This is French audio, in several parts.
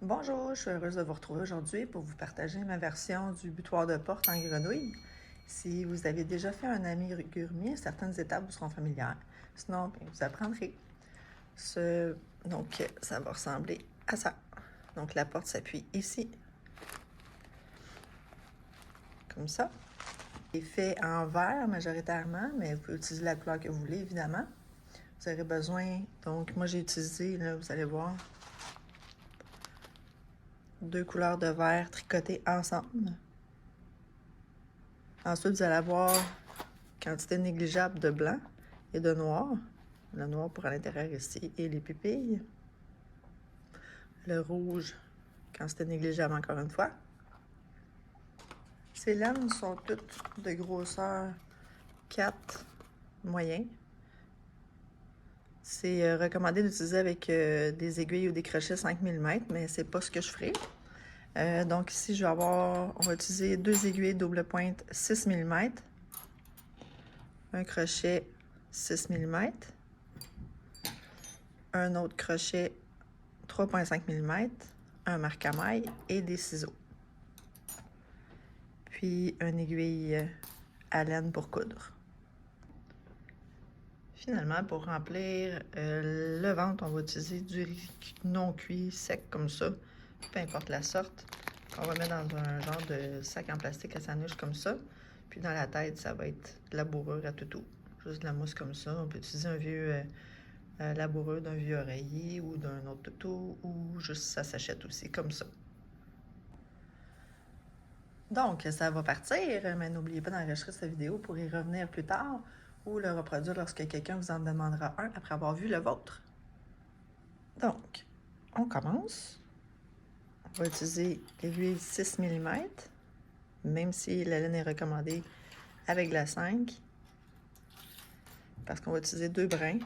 Bonjour, je suis heureuse de vous retrouver aujourd'hui pour vous partager ma version du butoir de porte en grenouille. Si vous avez déjà fait un amigurumi, certaines étapes vous seront familières. Sinon, vous apprendrez. Donc, ça va ressembler à ça. Donc, la porte s'appuie ici, comme ça. C'est fait en verre majoritairement, mais vous pouvez utiliser la couleur que vous voulez, évidemment. Vous aurez besoin, donc moi j'ai utilisé, là, vous allez voir, 2 couleurs de verre tricotées ensemble. Ensuite, vous allez avoir quantité négligeable de blanc et de noir. Le noir pour à l'intérieur ici et les pupilles. Le rouge, quantité négligeable encore une fois. Ces lames sont toutes de grosseur 4 moyen. C'est recommandé d'utiliser avec des aiguilles ou des crochets 5 mm, mais c'est pas ce que je ferai. Donc ici, on va utiliser 2 aiguilles double pointe 6 mm, un crochet 6 mm, un autre crochet 3,5 mm, un marque à maille et des ciseaux. Puis une aiguille à laine pour coudre. Finalement, pour remplir le ventre, on va utiliser du riz non cuit, sec comme ça, peu importe la sorte. On va mettre dans un genre de sac en plastique à sandwich comme ça. Puis dans la tête, ça va être de la bourrure à toutou. Juste de la mousse comme ça. On peut utiliser un vieux laboureux d'un vieux oreiller ou d'un autre toutou ou juste ça s'achète aussi comme ça. Donc, ça va partir, mais n'oubliez pas d'enregistrer cette vidéo pour y revenir plus tard ou le reproduire lorsque quelqu'un vous en demandera un après avoir vu le vôtre. Donc, on commence. On va utiliser l'aiguille 6 mm, même si la laine est recommandée avec la 5, parce qu'on va utiliser 2 brins.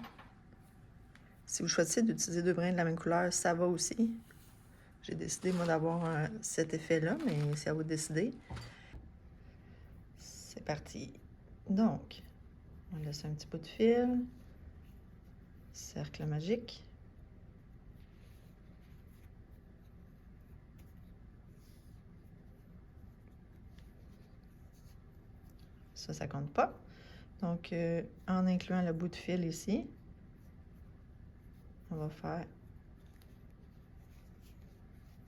Si vous choisissez d'utiliser 2 brins de la même couleur, ça va aussi. J'ai décidé, moi, d'avoir cet effet-là, mais c'est à vous de décider. C'est parti. Donc, on laisse un petit bout de fil. Cercle magique. Ça compte pas. Donc, en incluant le bout de fil ici, on va faire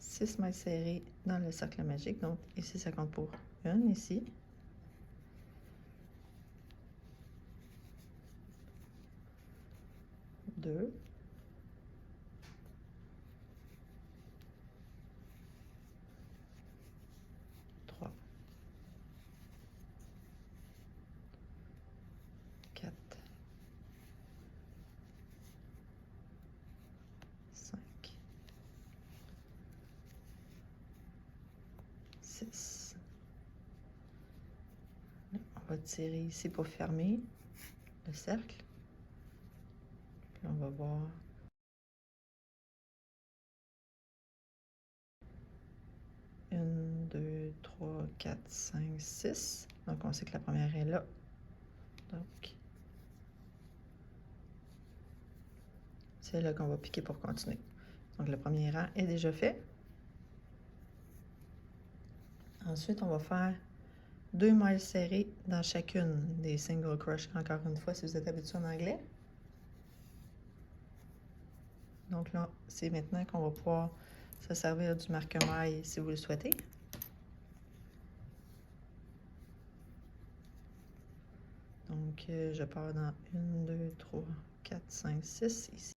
6 mailles serrées dans le cercle magique. Donc, ici, ça compte pour une, ici. Deux. Trois. 4. 5. 6. On va tirer ici pour fermer le cercle. Puis on va voir 1, 2, 3, 4, 5, 6. Donc, on sait que la première est là. Donc, c'est là qu'on va piquer pour continuer. Donc, le premier rang est déjà fait. Ensuite, on va faire 2 mailles serrées dans chacune des single crochet, encore une fois, si vous êtes habitué en anglais. Donc là, c'est maintenant qu'on va pouvoir se servir du marque-maille si vous le souhaitez. Donc, je pars dans 1, 2, 3, 4, 5, 6 ici.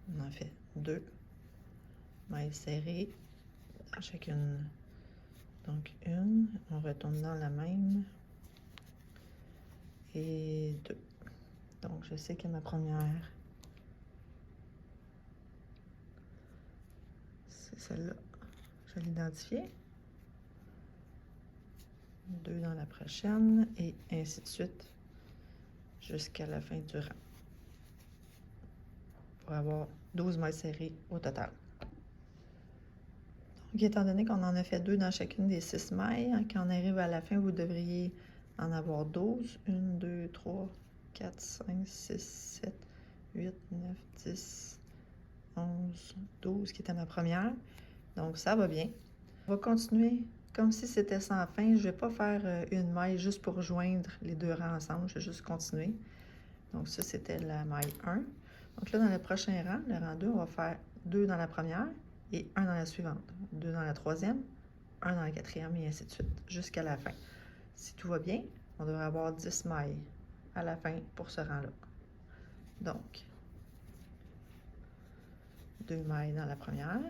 On en fait 2 mailles serrées dans chacune. Donc, une, on retourne dans la même. Et 2. Donc, je sais que ma première, c'est celle-là. Je vais l'identifier. 2 dans la prochaine et ainsi de suite jusqu'à la fin du rang pour avoir 12 mailles serrées au total. Donc, étant donné qu'on en a fait 2 dans chacune des 6 mailles, quand on arrive à la fin, vous devriez en avoir 12. 1, 2, 3, 4, 5, 6, 7, 8, 9, 10, 11, 12 qui était ma première. Donc, ça va bien. On va continuer comme si c'était sans fin. Je ne vais pas faire une maille juste pour joindre les deux rangs ensemble. Je vais juste continuer. Donc, ça, c'était la maille 1. Donc là, dans le prochain rang, le rang 2, on va faire 2 dans la première et 1 dans la suivante. 2 dans la troisième, 1 dans la quatrième et ainsi de suite, jusqu'à la fin. Si tout va bien, on devrait avoir 10 mailles à la fin pour ce rang-là. Donc, 2 mailles dans la première.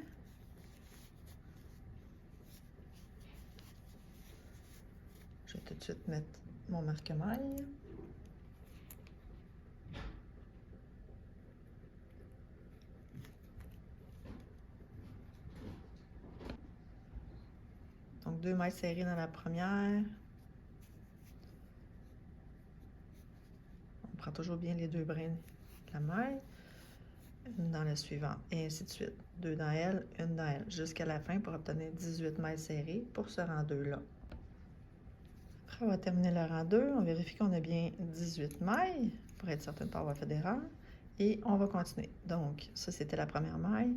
Je vais tout de suite mettre mon marque-maille. Donc, 2 mailles serrées dans la première. On prend toujours bien les 2 brins de la maille. Une dans la suivante, et ainsi de suite. 2 dans elle, une dans elle, jusqu'à la fin pour obtenir 18 mailles serrées pour ce rang 2-là. Après, on va terminer le rang 2. On vérifie qu'on a bien 18 mailles pour être certain de ne pas avoir fait d'erreur. Et on va continuer. Donc, ça, c'était la première maille.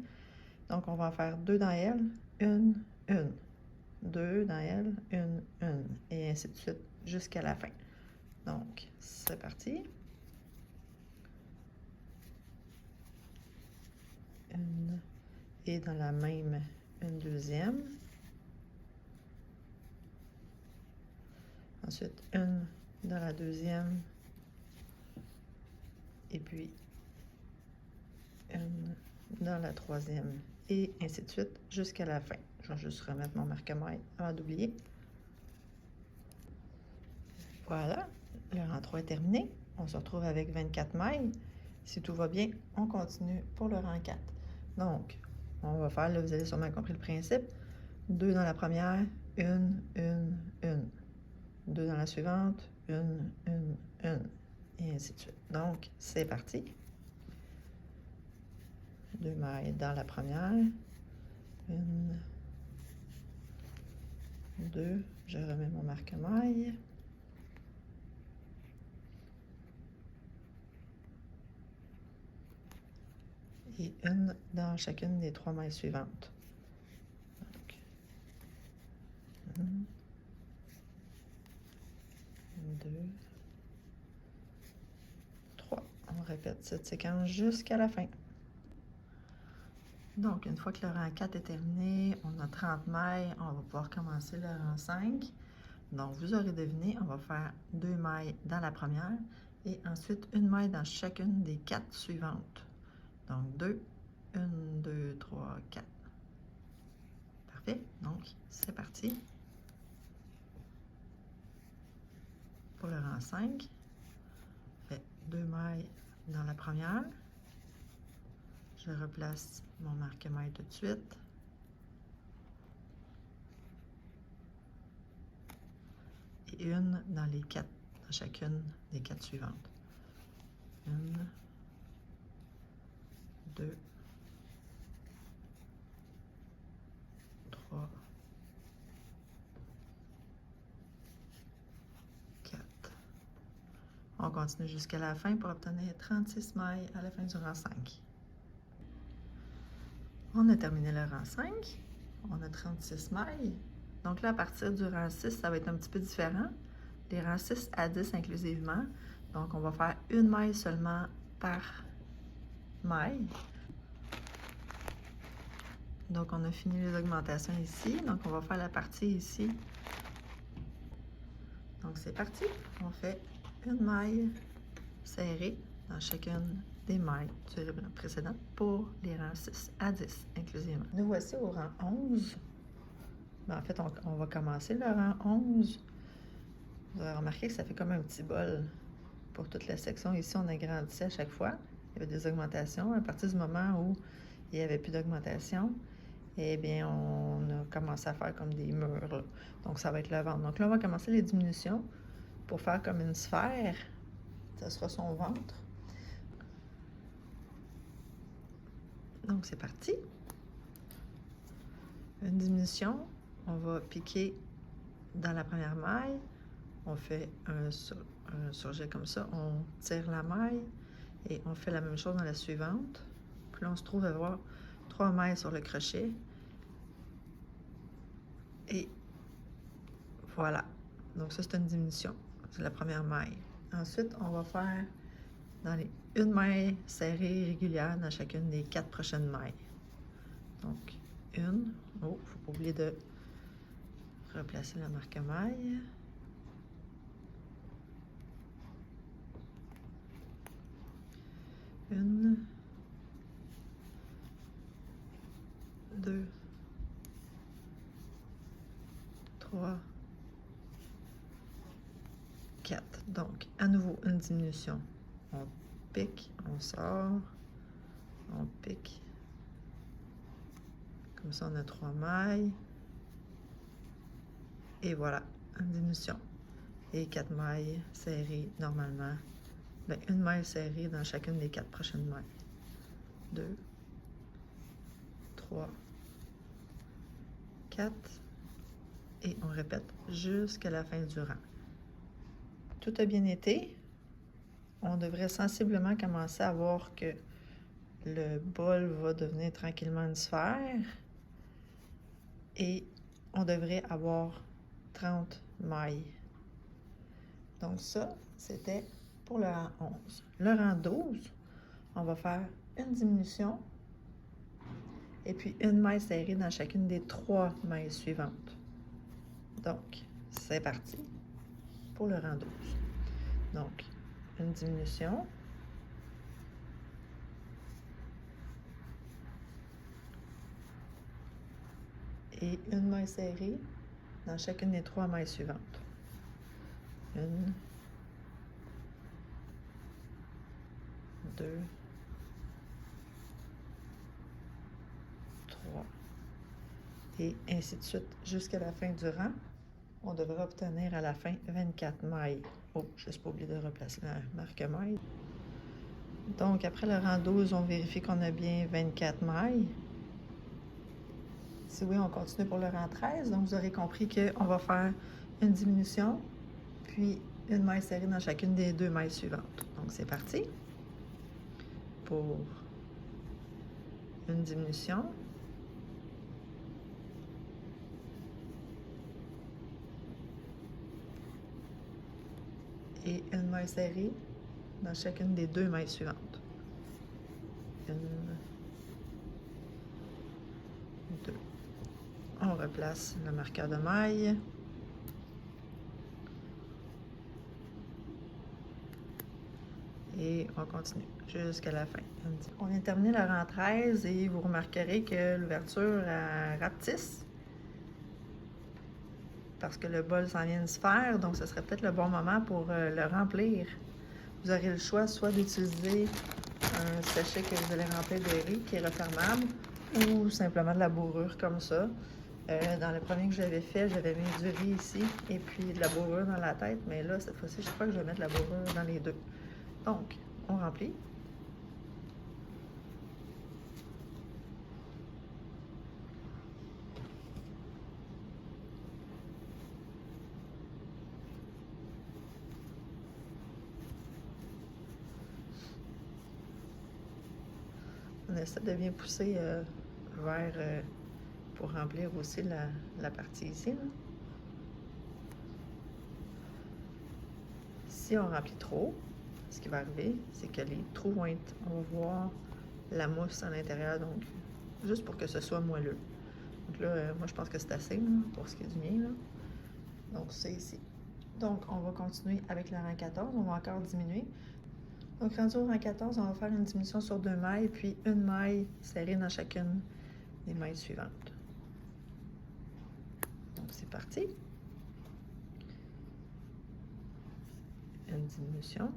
Donc, on va en faire 2 dans elle, une. 2 dans elle, une. Et ainsi de suite jusqu'à la fin. Donc, c'est parti. Une. Et dans la même, une deuxième. Ensuite, une dans la deuxième. Et puis, une dans la troisième. Et ainsi de suite jusqu'à la fin. Je vais juste remettre mon marque-maille avant d'oublier. Voilà, le rang 3 est terminé. On se retrouve avec 24 mailles. Si tout va bien, on continue pour le rang 4. Donc, on va faire, là, vous avez sûrement compris le principe. 2 dans la première, une. 2 dans la suivante, une. Et ainsi de suite. Donc, c'est parti. 2 mailles dans la première, 1, 2, je remets mon marque-maille. Et une dans chacune des 3 mailles suivantes. Donc, 1, 2, 3. On répète cette séquence jusqu'à la fin. Donc, une fois que le rang 4 est terminé, on a 30 mailles, on va pouvoir commencer le rang 5. Donc, vous aurez deviné, on va faire 2 mailles dans la première et ensuite une maille dans chacune des 4 suivantes. Donc, 2, 1, 2, 3, 4. Parfait. Donc, c'est parti. Pour le rang 5, on fait 2 mailles dans la première. Je replace mon marque-maille tout de suite. Et une dans les 4, dans chacune des 4 suivantes. 1, 2, 3, 4. On continue jusqu'à la fin pour obtenir 36 mailles à la fin du rang 5. On a terminé le rang 5. On a 36 mailles. Donc là, à partir du rang 6, ça va être un petit peu différent. Les rangs 6 à 10 inclusivement. Donc, on va faire une maille seulement par maille. Donc, on a fini les augmentations ici. Donc, on va faire la partie ici. Donc, c'est parti. On fait une maille serrée dans chacune des mailles du ruban précédent pour les rangs 6 à 10 inclusivement. Nous voici au rang 11. En fait, on va commencer le rang 11. Vous avez remarqué que ça fait comme un petit bol pour toute la section. Ici, on agrandissait à chaque fois. Il y avait des augmentations. À partir du moment où il n'y avait plus d'augmentation, eh bien, on a commencé à faire comme des murs, là. Donc, ça va être le ventre. Donc là, on va commencer les diminutions pour faire comme une sphère. Ça sera son ventre. Donc, c'est parti. Une diminution. On va piquer dans la première maille. on fait un surjet comme ça, on tire la maille et on fait la même chose dans la suivante. Puis là, on se trouve à avoir 3 mailles sur le crochet. Et voilà. Donc ça, c'est une diminution. C'est la première maille. Ensuite, on va faire une maille serrée régulière dans chacune des 4 prochaines mailles. Donc, une. Oh, il ne faut pas oublier de replacer la marque-maille. Une. 2. 3. 4. Donc, à nouveau, une diminution. On pique, on sort, on pique. Comme ça, on a 3 mailles. Et voilà, une diminution. Et 4 mailles serrées normalement. Bien, une maille serrée dans chacune des 4 prochaines mailles. 2, 3, 4. Et on répète jusqu'à la fin du rang. Tout a bien été. On devrait sensiblement commencer à voir que le bol va devenir tranquillement une sphère. Et on devrait avoir 30 mailles. Donc ça, c'était pour le rang 11. Le rang 12, on va faire une diminution et puis une maille serrée dans chacune des 3 mailles suivantes. Donc, c'est parti pour le rang 12. Donc, une diminution. Et une maille serrée dans chacune des 3 mailles suivantes. Une, 2, 3, et ainsi de suite jusqu'à la fin du rang. On devrait obtenir à la fin 24 mailles. Oh, je n'ai pas oublié de replacer la marque-maille. Donc, après le rang 12, on vérifie qu'on a bien 24 mailles. Si oui, on continue pour le rang 13. Donc, vous aurez compris qu'on va faire une diminution, puis une maille serrée dans chacune des 2 mailles suivantes. Donc, c'est parti pour une diminution. Et une maille serrée dans chacune des 2 mailles suivantes. 1, 2. On replace le marqueur de maille. Et on continue jusqu'à la fin. On vient de terminer le rang 13 et vous remarquerez que l'ouverture rapetisse parce que le bol s'en vient de se faire, donc ce serait peut-être le bon moment pour le remplir. Vous aurez le choix soit d'utiliser un sachet que vous allez remplir de riz qui est refermable ou simplement de la bourrure comme ça. Dans le premier que j'avais fait, j'avais mis du riz ici et puis de la bourrure dans la tête, mais là, cette fois-ci, je crois que je vais mettre de la bourrure dans les deux. Donc, on remplit. On essaie de bien pousser vers pour remplir aussi la partie ici. Là. Si on remplit trop, ce qui va arriver, c'est que les trous vont être, on va voir la mousse à l'intérieur, donc juste pour que ce soit moelleux. Donc là, moi je pense que c'est assez là, pour ce qui est du mien. Là. Donc c'est ici. Donc on va continuer avec le rang 14, on va encore diminuer. Donc rendu au rang 14, on va faire une diminution sur 2 mailles, puis une maille serrée dans chacune des mailles suivantes. Donc c'est parti. Une diminution.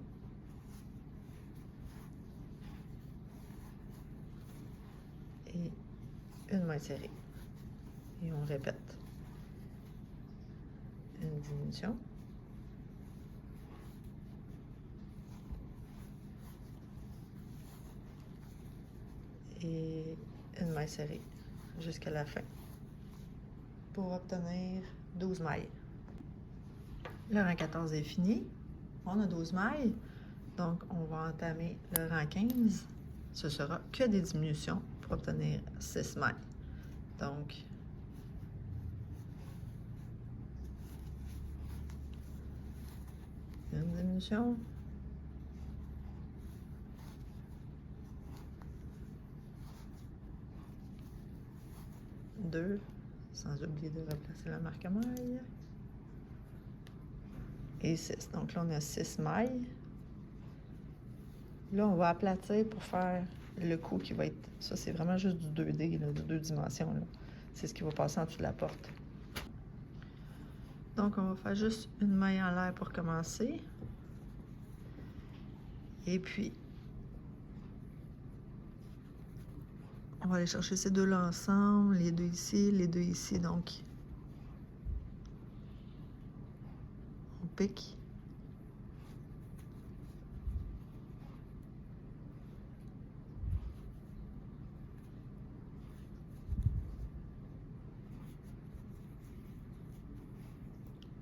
Et une maille serrée. Et on répète. Une diminution. Et une maille serrée jusqu'à la fin pour obtenir 12 mailles. Le rang 14 est fini. On a 12 mailles. Donc, on va entamer le rang 15. Ce sera que des diminutions pour obtenir 6 mailles. Donc, une diminution. Deux, sans oublier de replacer la marque à maille. Et 6. Donc là, on a 6 mailles. Là, on va aplatir pour faire le cou qui va être... Ça, c'est vraiment juste du 2D, là, de 2 dimensions. C'est ce qui va passer en dessous de la porte. Donc, on va faire juste une maille en l'air pour commencer. Et puis, on va aller chercher ces deux-là ensemble, les deux ici, donc on pique.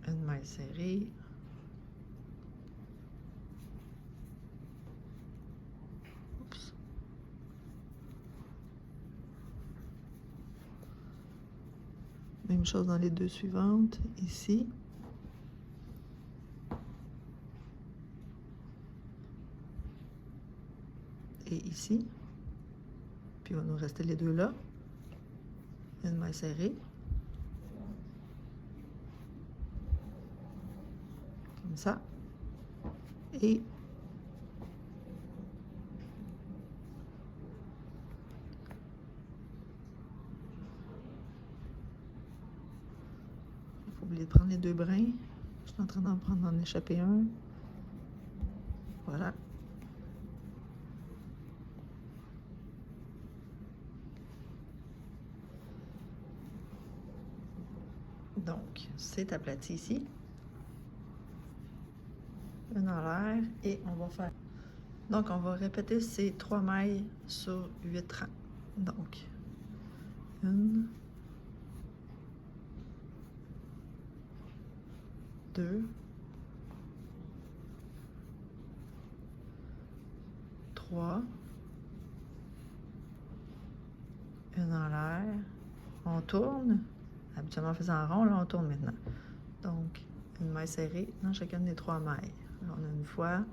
Une maille serrée. Oups. Même chose dans les deux suivantes, ici. Et ici. Puis il va nous rester les deux là. Une maille serrée. Comme ça. Et faut oublier de prendre les deux brins. Je suis en train d'en échapper un. Voilà. Donc, c'est aplati ici. Une en l'air et on va faire... Donc, on va répéter ces 3 mailles sur 8 rangs. Donc, 1, 2, 3, une en l'air. On tourne. Habituellement, en faisant rond, là, on tourne maintenant. Donc, une maille serrée dans chacune des 3 mailles. Là, on a une fois,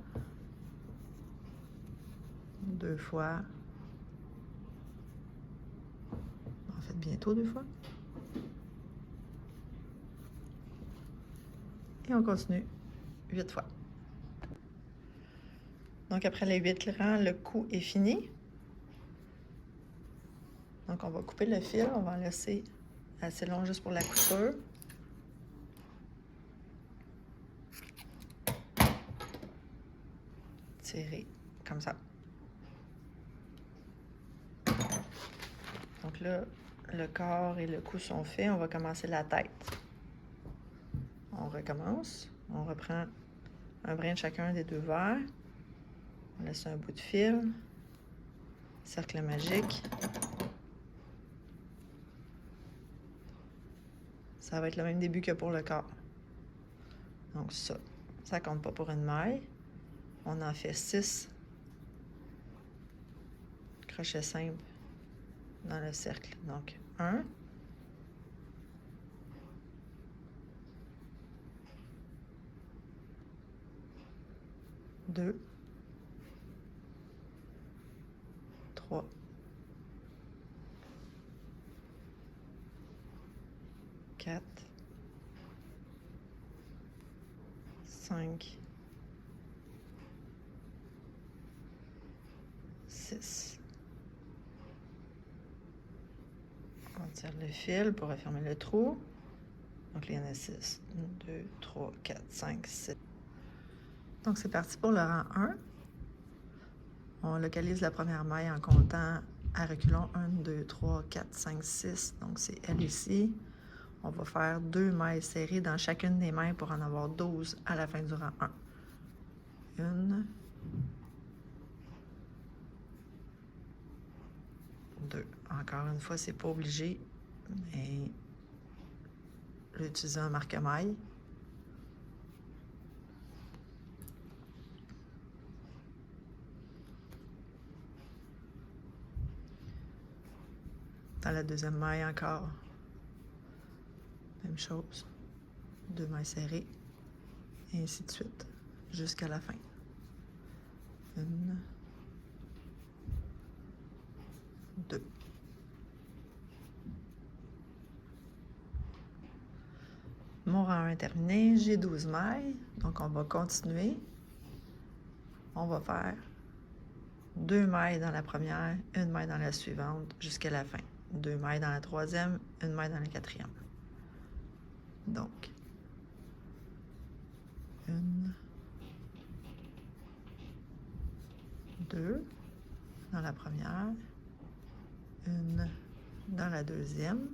2 fois, en fait, bientôt 2 fois. Et on continue 8 fois. Donc, après les 8 rangs, le cou est fini. Donc, on va couper le fil. On va en laisser assez long juste pour la couture. Tirer comme ça. Donc là, le corps et le cou sont faits. On va commencer la tête. On recommence. On reprend un brin de chacun des deux verres. On laisse un bout de fil. Cercle magique. Ça va être le même début que pour le corps. Donc ça compte pas pour une maille. On en fait 6 crochets simples dans le cercle. Donc 1, 2, 3, 4, 5, 6. On tire le fil pour refermer le trou. Donc, il y en a 6. 1, 2, 3, 4, 5, 6. Donc, c'est parti pour le rang 1. On localise la première maille en comptant à reculons 1, 2, 3, 4, 5, 6. Donc, c'est elle ici. On va faire 2 mailles serrées dans chacune des mailles pour en avoir 12 à la fin du rang 1. 1, 2. Encore une fois, c'est pas obligé, mais j'utilise un marque-maille. Dans la deuxième maille encore, même chose. 2 mailles serrées, et ainsi de suite, jusqu'à la fin. 1, 2. Mon rang 1 est terminé, j'ai 12 mailles, donc on va continuer. On va faire 2 mailles dans la première, 1 maille dans la suivante, jusqu'à la fin. 2 mailles dans la troisième, 1 maille dans la quatrième. Donc, 1, 2 dans la première, 1 dans la deuxième,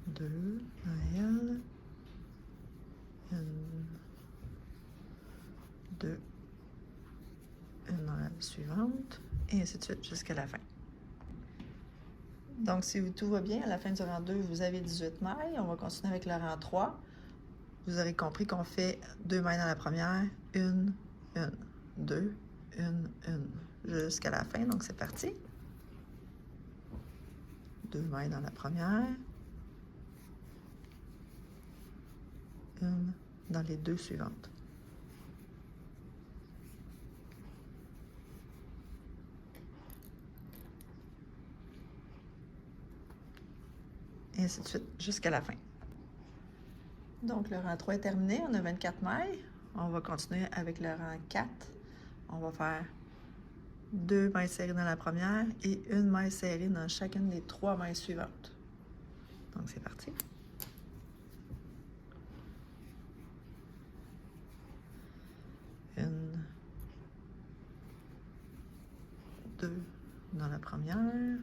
2 dans elle, 1, 2, 1 dans la suivante, et ainsi de suite jusqu'à la fin. Donc, si tout va bien, à la fin du rang 2, vous avez 18 mailles. On va continuer avec le rang 3. Vous aurez compris qu'on fait 2 mailles dans la première, 1, 2, 1, jusqu'à la fin. Donc, c'est parti. 2 mailles dans la première, 1 dans les 2 suivantes. Et ainsi de suite jusqu'à la fin. Donc, le rang 3 est terminé. On a 24 mailles. On va continuer avec le rang 4. On va faire 2 mailles serrées dans la première et 1 maille serrée dans chacune des 3 mailles suivantes. Donc, c'est parti. 1, 2 dans la première.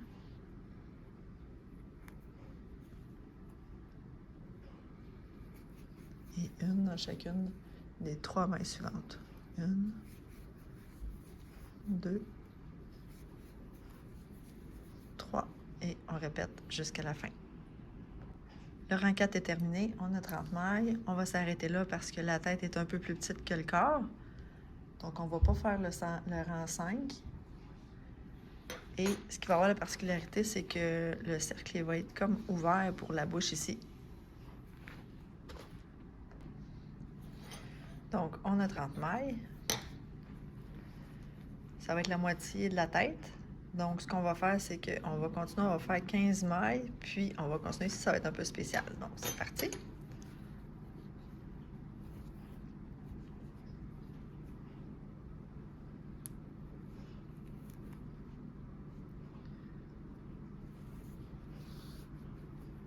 Et 1 dans chacune des 3 mailles suivantes. 1, 2, 3. Et on répète jusqu'à la fin. Le rang 4 est terminé. On a 30 mailles. On va s'arrêter là parce que la tête est un peu plus petite que le corps. Donc, on ne va pas faire le rang 5. Et ce qui va avoir la particularité, c'est que le cercle il va être comme ouvert pour la bouche ici. Donc, on a 30 mailles. Ça va être la moitié de la tête. Donc, ce qu'on va faire, c'est qu'on va continuer, on va faire 15 mailles, puis on va continuer ici, ça va être un peu spécial. Donc, c'est parti.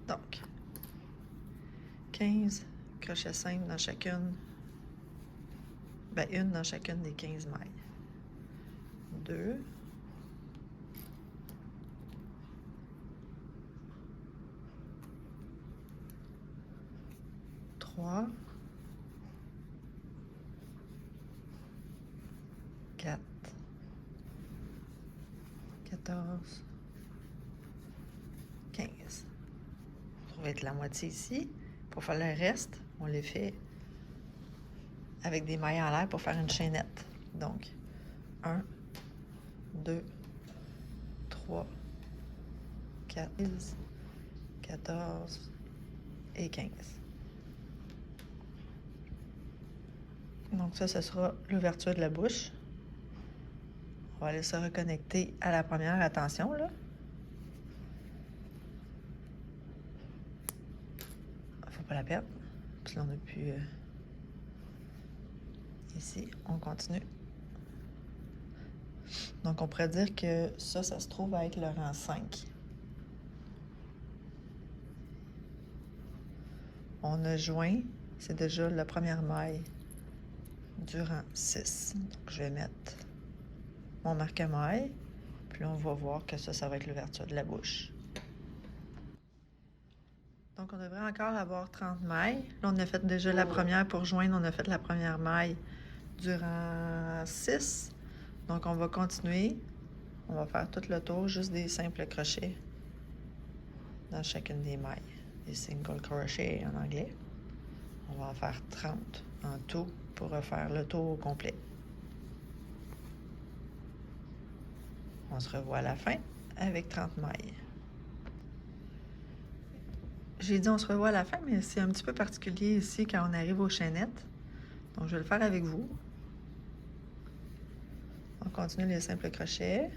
Donc, 15 crochets simples dans chacune, une dans chacune des 15 mailles. 2, 3, 4, 14, 15. Ça va être la moitié ici. Pour faire le reste, on les fait avec des mailles en l'air pour faire une chaînette. Donc, 1, 2, 3, 4, 14 et 15. Donc ça, ce sera l'ouverture de la bouche. On va aller se reconnecter à la première. Attention, là. Faut pas la perdre. Puis là, on a pu... Ici, on continue. Donc, on pourrait dire que ça se trouve à être le rang 5. On a joint, c'est déjà la première maille du rang 6. Donc, je vais mettre mon marque à maille. Puis là, on va voir que ça va être l'ouverture de la bouche. Donc, on devrait encore avoir 30 mailles. Là, on a fait déjà la première pour joindre. On a fait la première maille du rang 6. Donc, on va continuer. On va faire tout le tour, juste des simples crochets dans chacune des mailles. les single crochet en anglais. On va en faire 30 en tout pour refaire le tour au complet. On se revoit à la fin avec 30 mailles. J'ai dit on se revoit à la fin, mais c'est un petit peu particulier ici quand on arrive aux chaînettes. Donc, je vais le faire avec vous. On continue les simples crochets.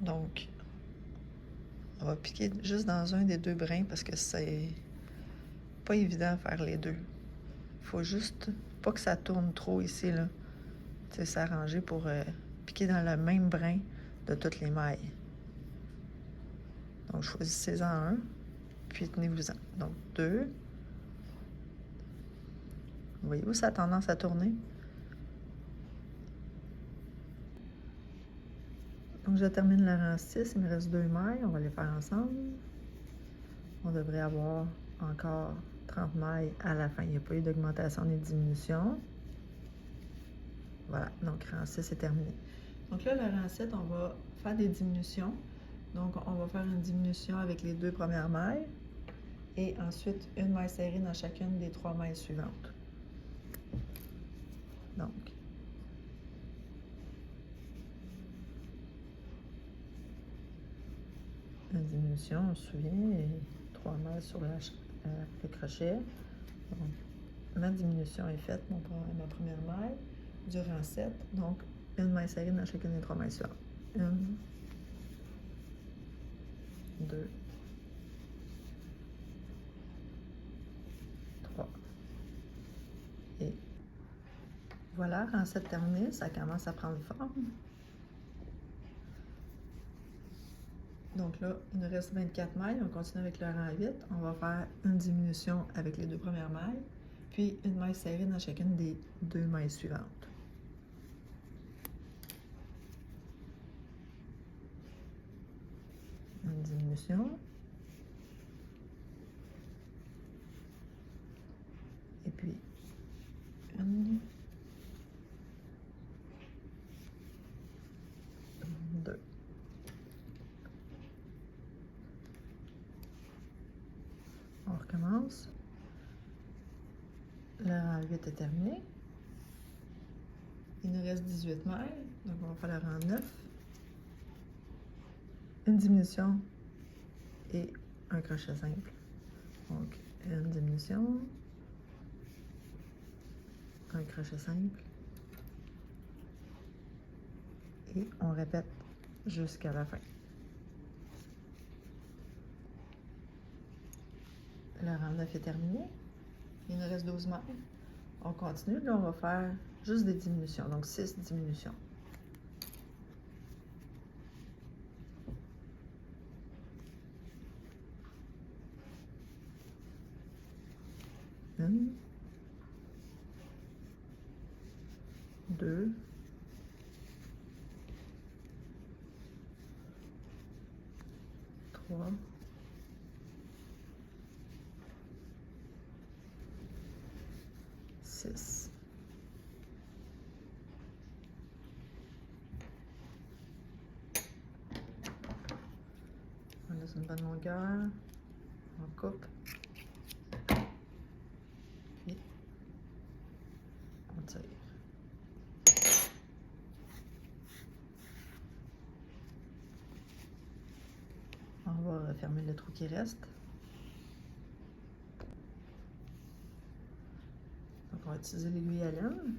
Donc, on va piquer juste dans un des deux brins parce que c'est pas évident de faire les deux. Il faut juste pas que ça tourne trop ici, là. Tu sais, s'arranger pour piquer dans le même brin de toutes les mailles. Donc, choisissez-en un, puis tenez-vous-en. Donc, 2. Vous voyez où ça a tendance à tourner? Donc, je termine le rang 6. Il me reste 2 mailles. On va les faire ensemble. On devrait avoir encore 30 mailles à la fin. Il n'y a pas eu d'augmentation ni de diminution. Voilà. Donc, rang 6 est terminé. Donc là, le rang 7, on va faire des diminutions. Donc, on va faire une diminution avec les 2 premières mailles. Et ensuite, une maille serrée dans chacune des 3 mailles suivantes. Donc, une diminution, on se souvient, et 3 mailles sur le crochet. Donc, ma diminution est faite, ma première maille du rang 7. Donc, une maille serrée dans chacune des 3 mailles suivantes. 1, 2, 3. Et voilà, rang 7 terminé, ça commence à prendre forme. Donc là, il nous reste 24 mailles. On continue avec le rang 8. On va faire une diminution avec les 2 premières mailles, puis une maille serrée dans chacune des 2 mailles suivantes. Une diminution. Et puis, une, 2. On recommence. Le rang 8 est terminé. Il nous reste 18 mailles, donc on va faire le rang 9. Une diminution et un crochet simple. Donc, une diminution, un crochet simple, et on répète jusqu'à la fin. Le rang 9 est terminé. Il nous reste 12 mailles. On continue. Là, on va faire juste des diminutions. Donc, 6 diminutions. Une, 2, 3, 6. On laisse une bonne longueur. On coupe. Et on tire. On va refermer le trou qui reste. Donc, on va utiliser l'aiguille à laine.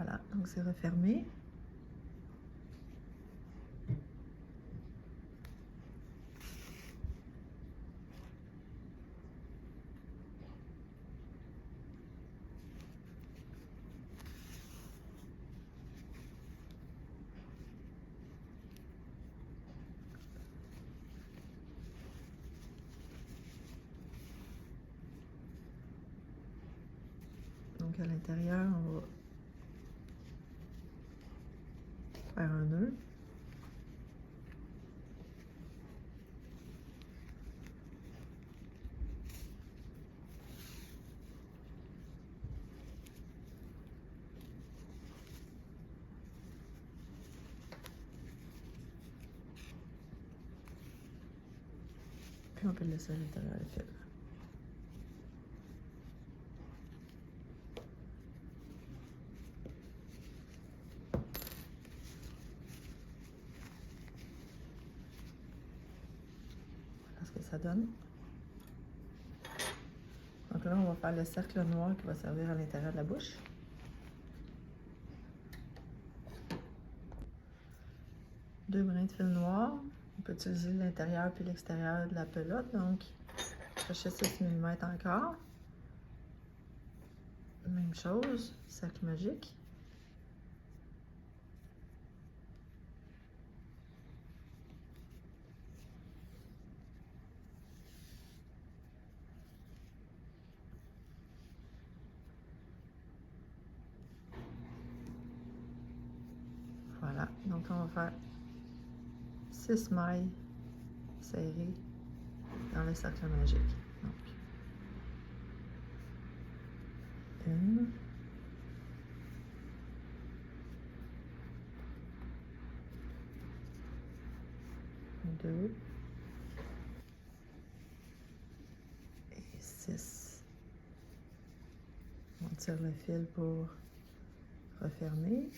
Voilà, donc c'est refermé. Donc à l'intérieur, on va faire un nœud. Puis on peut le laisser à l'intérieur le fil. Voilà ce que ça donne. Donc là, on va faire le cercle noir qui va servir à l'intérieur de la bouche. Deux brins de fil noir. On peut utiliser l'intérieur puis l'extérieur de la pelote. Donc, crochet 6 mm encore. Même chose, cercle magique. Voilà, donc on va faire 6 mailles serrées dans le cercle magique. Donc, une, deux et 6. On tire le fil pour refermer.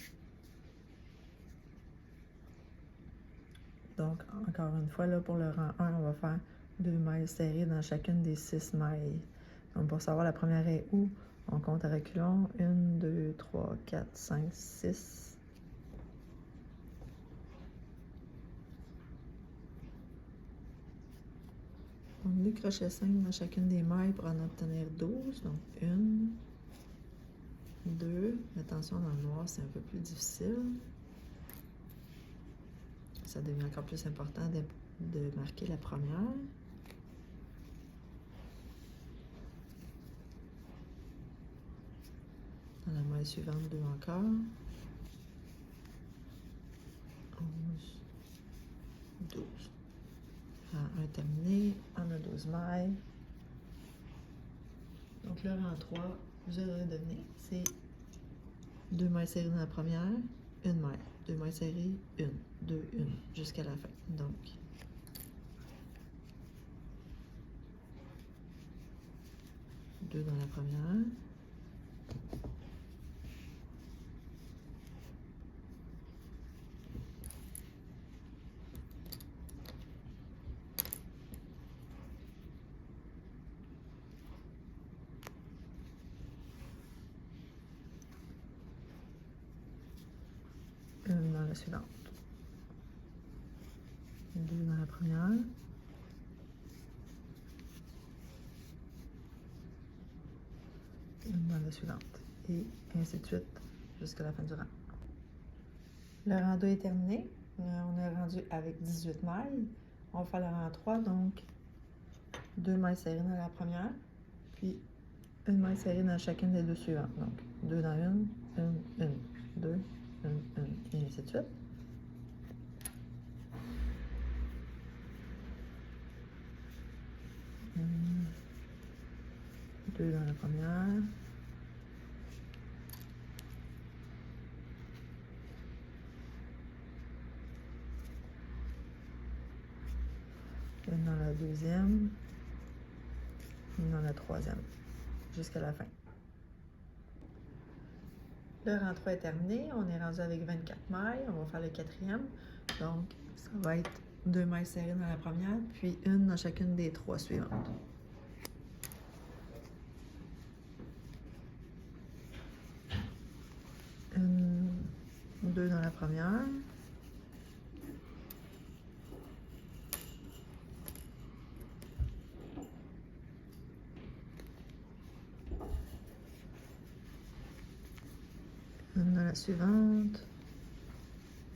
Donc, encore une fois, là, pour le rang 1, on va faire 2 mailles serrées dans chacune des 6 mailles. Donc, pour savoir la première est où, on compte à reculons. 1, 2, 3, 4, 5, 6. Donc, 2 crochets 5 dans chacune des mailles pour en obtenir 12. Donc, 1, 2. Attention, dans le noir, c'est un peu plus difficile. Ça devient encore plus important de marquer la première. Dans la maille suivante, 2 encore. 11, 12. Rang 1 terminé, on a 12 mailles. Donc le rang 3, vous allez devenir, c'est 2 mailles serrées dans la première, 1 maille, 2 mailles serrées, 1, 2, 1, jusqu'à la fin. Donc, deux dans la première. Une dans la suivante. 2 dans la première. Une dans la suivante. Et ainsi de suite jusqu'à la fin du rang. Le rang 2 est terminé. On est rendu avec 18 mailles. On va faire le rang 3, donc 2 mailles serrées dans la première, puis une maille serrée dans chacune des deux suivantes. Donc 2 dans une, 2, 1, et ainsi de suite. Deux dans la première. Une dans la deuxième. Une dans la troisième. Jusqu'à la fin. Le rang 3 est terminé. On est rendu avec 24 mailles. On va faire le quatrième. Donc, ça va être 2 mailles serrées dans la première, puis une dans chacune des 3 suivantes. Deux dans la première. Une dans la suivante.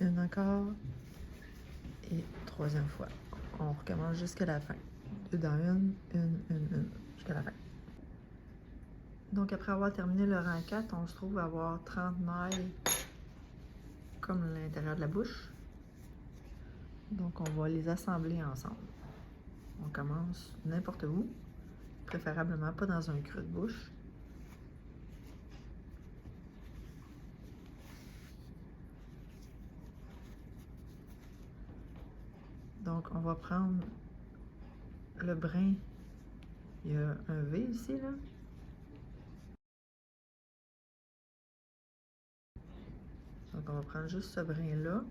Une encore. Et troisième fois. On recommence jusqu'à la fin. Deux dans une, jusqu'à la fin. Donc, après avoir terminé le rang 4, on se trouve à avoir 30 mailles comme l'intérieur de la bouche. Donc, on va les assembler ensemble. On commence n'importe où, préférablement pas dans un creux de bouche. Donc, on va prendre le brin. Il y a un V ici, là. Donc, on va prendre juste ce brin-là.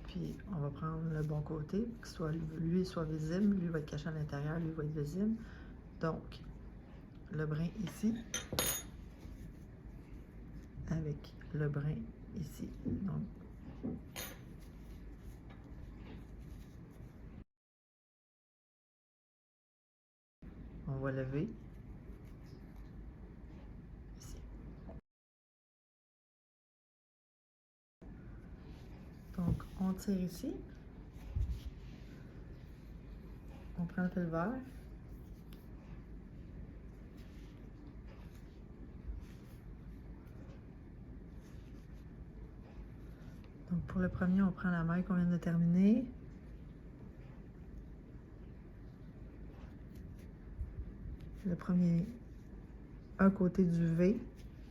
Puis, on va prendre le bon côté, que lui soit visible. Lui va être caché à l'intérieur, lui va être visible. Donc, le brin ici, avec le brin ici. Donc, on va lever ici. Donc, on tire ici. On prend le fil vert. Donc, pour le premier, on prend la maille qu'on vient de terminer. Le premier, un côté du V,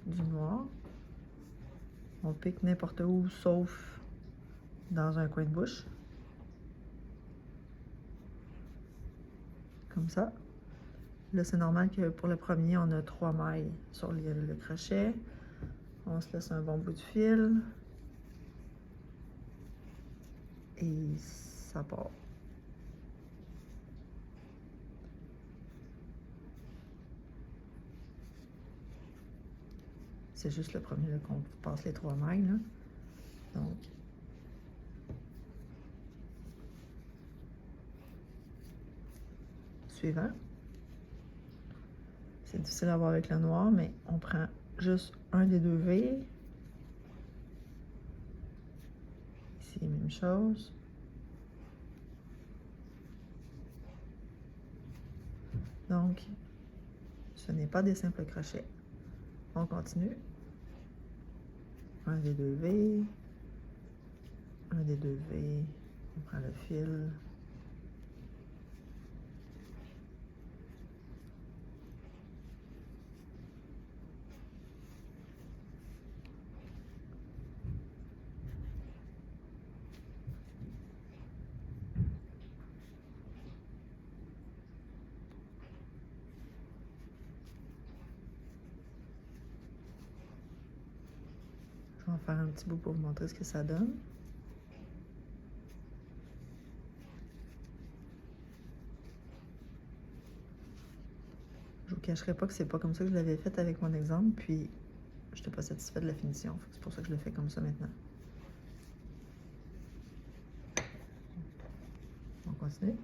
du noir. On pique n'importe où, sauf dans un coin de bouche. Comme ça. Là, c'est normal que pour le premier, on a 3 mailles sur le crochet. On se laisse un bon bout de fil. Et ça part. C'est juste le premier qu'on passe les 3 mailles, là. Donc, suivant. C'est difficile à voir avec le noir, mais on prend juste un des deux V. Ici, même chose. Donc, ce n'est pas des simples crochets. On continue. Un des deux V. Un des deux V. On prend le fil. Je vais en faire un petit bout pour vous montrer ce que ça donne. Je vous cacherai pas que c'est pas comme ça que je l'avais fait avec mon exemple, puis je n'étais pas satisfaite de la finition. C'est pour ça que je le fais comme ça maintenant. On continue.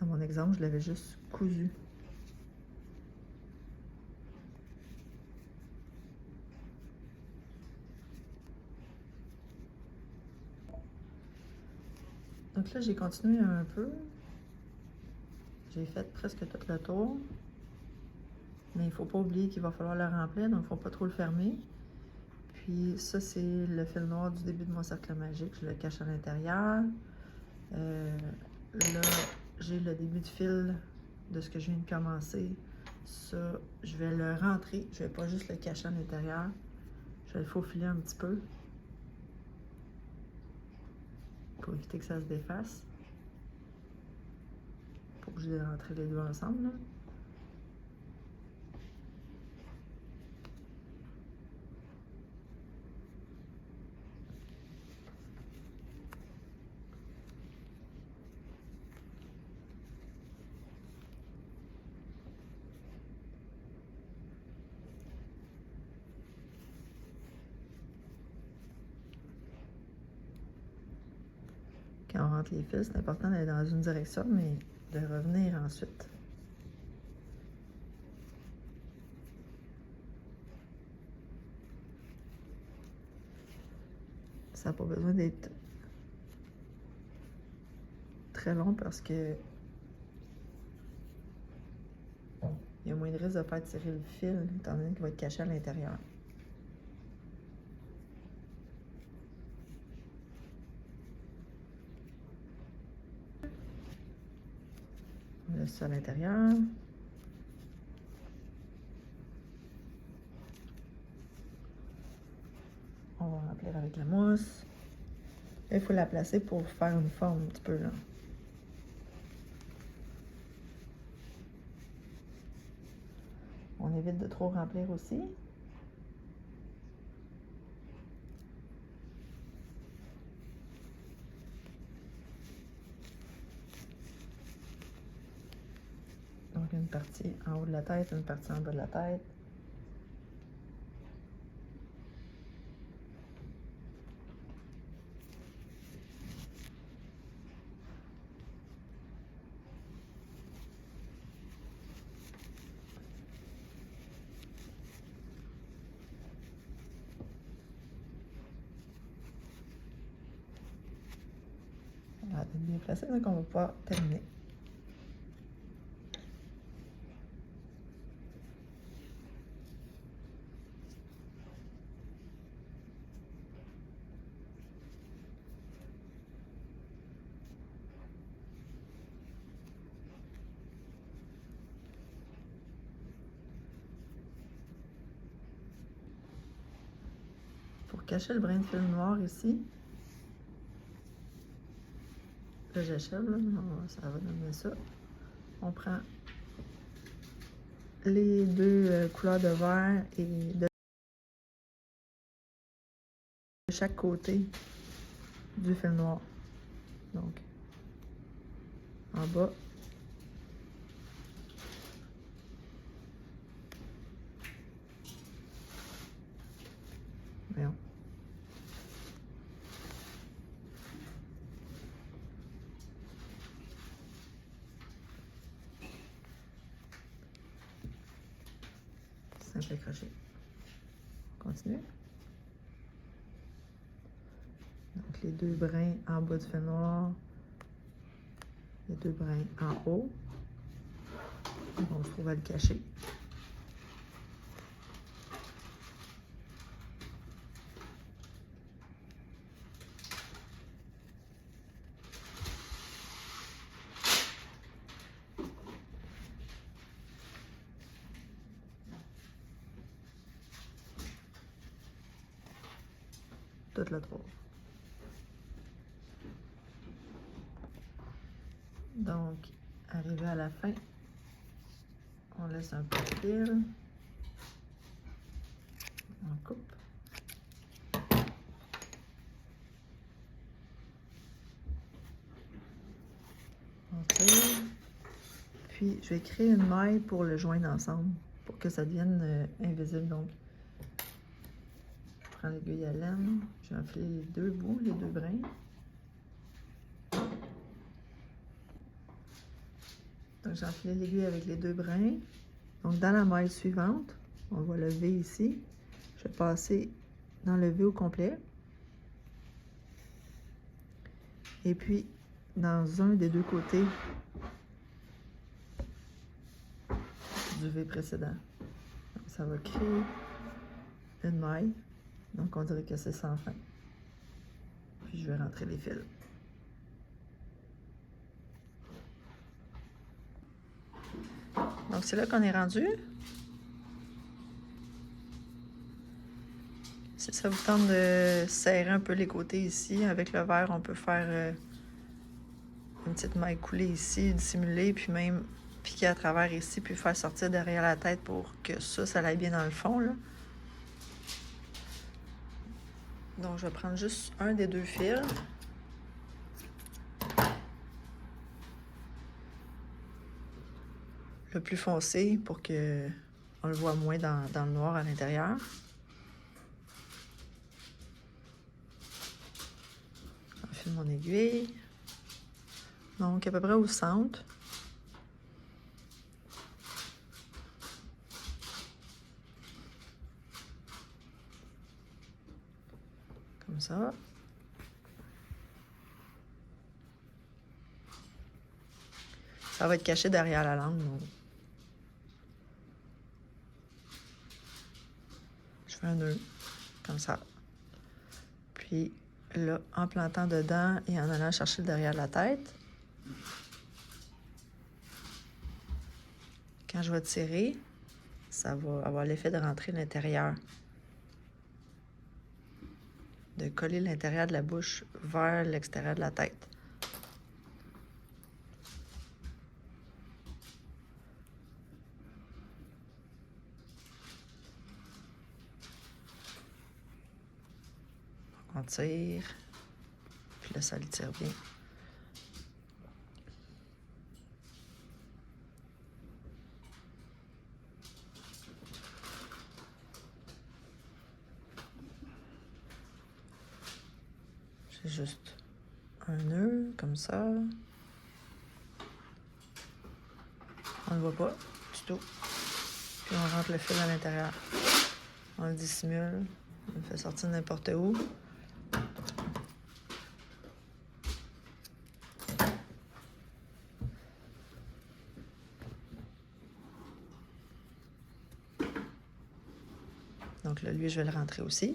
Dans mon exemple, je l'avais juste cousu. Donc là, j'ai continué un peu. J'ai fait presque tout le tour. Mais il ne faut pas oublier qu'il va falloir le remplir, donc il ne faut pas trop le fermer. Puis ça, c'est le fil noir du début de mon cercle magique. Je le cache à l'intérieur. Là, j'ai le début de fil de ce que je viens de commencer. Ça, je vais le rentrer. Je ne vais pas juste le cacher à l'intérieur. Je vais le faufiler un petit peu pour éviter que ça se défasse. Pas obligé de rentrer les deux ensemble, là. Quand on rentre les fils, c'est important d'aller dans une direction, mais de revenir ensuite. ça n'a pas besoin d'être très long parce que il y a moins de risque de faire tirer le fil, étant donné qu'il va être caché à l'intérieur. On laisse ça à l'intérieur. On va remplir avec la mousse. Là, il faut la placer pour faire une forme un petit peu, là. On évite de trop remplir aussi. Donc, une partie en haut de la tête, une partie en bas de la tête. Voilà, bien placé, donc on va pouvoir terminer. Pour cacher le brin de fil noir ici, là j'achève, ça va donner ça. On prend les deux couleurs de vert et de chaque côté du fil noir. Donc, en bas. Voyons. Simple crochet. Continue. Donc, les deux brins en bas du fil noir, les deux brins en haut. On se trouve à le cacher. Toute la trouve. Donc, arrivé à la fin, on laisse un peu de fil. On coupe. On tire. Puis, je vais créer une maille pour le joindre ensemble, pour que ça devienne invisible. Donc, je prends l'aiguille à laine, je vais enfiler les deux bouts, les deux brins. Donc, j'ai enfilé l'aiguille avec les deux brins. Donc, dans la maille suivante, on voit le V ici. Je vais passer dans le V au complet. Et puis, dans un des deux côtés du V précédent. Donc, ça va créer une maille. Donc, on dirait que c'est sans fin. Puis, je vais rentrer les fils. Donc, c'est là qu'on est rendu. Si ça vous tente de serrer un peu les côtés ici, avec le verre, on peut faire une petite maille coulée ici, dissimulée, puis même piquer à travers ici, puis faire sortir derrière la tête pour que ça aille bien dans le fond, là. Donc, je vais prendre juste un des deux fils. Le plus foncé pour que on le voit moins dans le noir à l'intérieur. J'enfile mon aiguille. Donc, à peu près au centre. Comme ça. Ça va être caché derrière la langue. Donc. Je fais un nœud, comme ça. Puis là, en plantant dedans et en allant chercher derrière la tête, quand je vais tirer, ça va avoir l'effet de rentrer à l'intérieur. De coller l'intérieur de la bouche vers l'extérieur de la tête. On tire, puis là, ça le tire bien. J'ai juste un nœud, comme ça. On ne le voit pas du tout. Puis on rentre le fil à l'intérieur. On le dissimule. On le fait sortir n'importe où. Donc là, lui, je vais le rentrer aussi.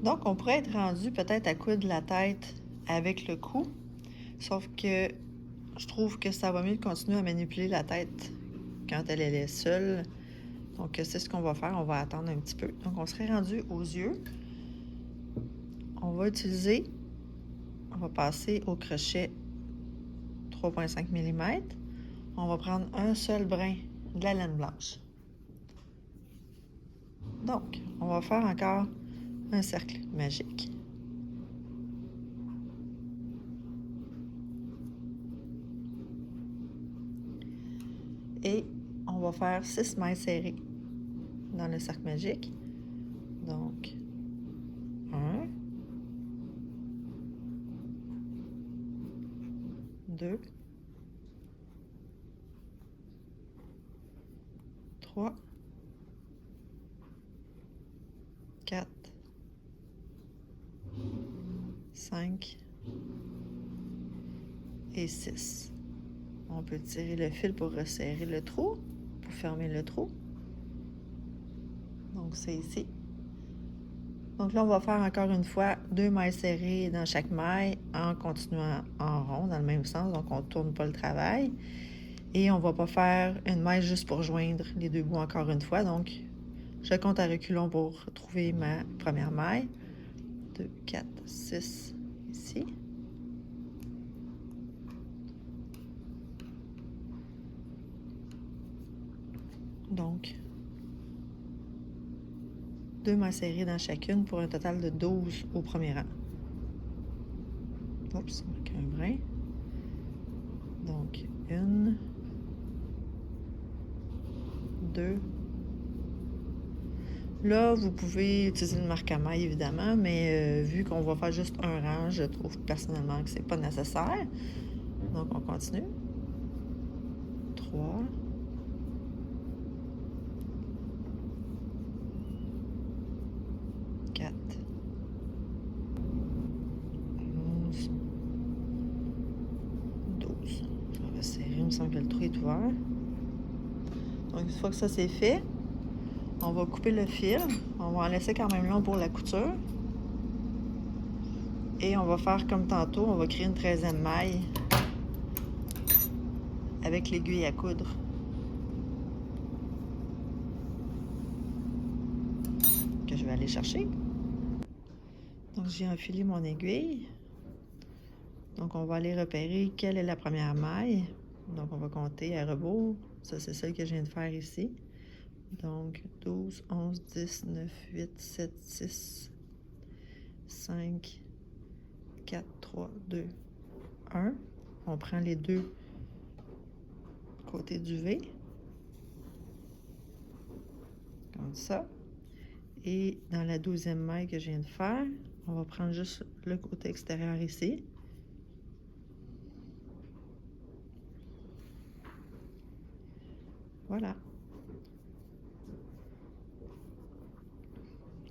Donc, on pourrait être rendu peut-être à coudre la tête avec le cou, sauf que je trouve que ça va mieux de continuer à manipuler la tête quand elle est seule. Donc, c'est ce qu'on va faire. On va attendre un petit peu. Donc, on serait rendu aux yeux. On va utiliser, on va passer au crochet 3,5 mm. On va prendre un seul brin de la laine blanche. Donc, on va faire encore un cercle magique. Et on va faire 6 mailles serrées dans le cercle magique. Donc, 1, 2, 3, 4, 5 et 6. On peut tirer le fil pour resserrer le trou, pour fermer le trou. Donc, c'est ici. Donc là, on va faire encore une fois 2 mailles serrées dans chaque maille en continuant en rond dans le même sens. Donc, on ne tourne pas le travail. Et on ne va pas faire une maille juste pour joindre les deux bouts encore une fois. Donc, je compte à reculons pour trouver ma première maille. 2, 4, 6 ici. Donc, 2 mailles serrées dans chacune pour un total de 12 au premier rang. Oups, il manque un brin. Donc, 1, 2. Là, vous pouvez utiliser le marque à maille, évidemment, mais vu qu'on va faire juste un rang, je trouve personnellement que c'est pas nécessaire. Donc, on continue. 3. 4. 11. 12. On va serrer, il me semble que le trou est ouvert. Donc, une fois que ça c'est fait, on va couper le fil. On va en laisser quand même long pour la couture. Et on va faire comme tantôt, on va créer une 13e maille avec l'aiguille à coudre. Que je vais aller chercher. Donc, j'ai enfilé mon aiguille. Donc, on va aller repérer quelle est la première maille. Donc, on va compter à rebours. Ça, c'est celle que je viens de faire ici. Donc, 12, 11, 10, 9, 8, 7, 6, 5, 4, 3, 2, 1. On prend les deux côtés du V. comme ça. Et dans la 12e maille que je viens de faire, on va prendre juste le côté extérieur ici. Voilà.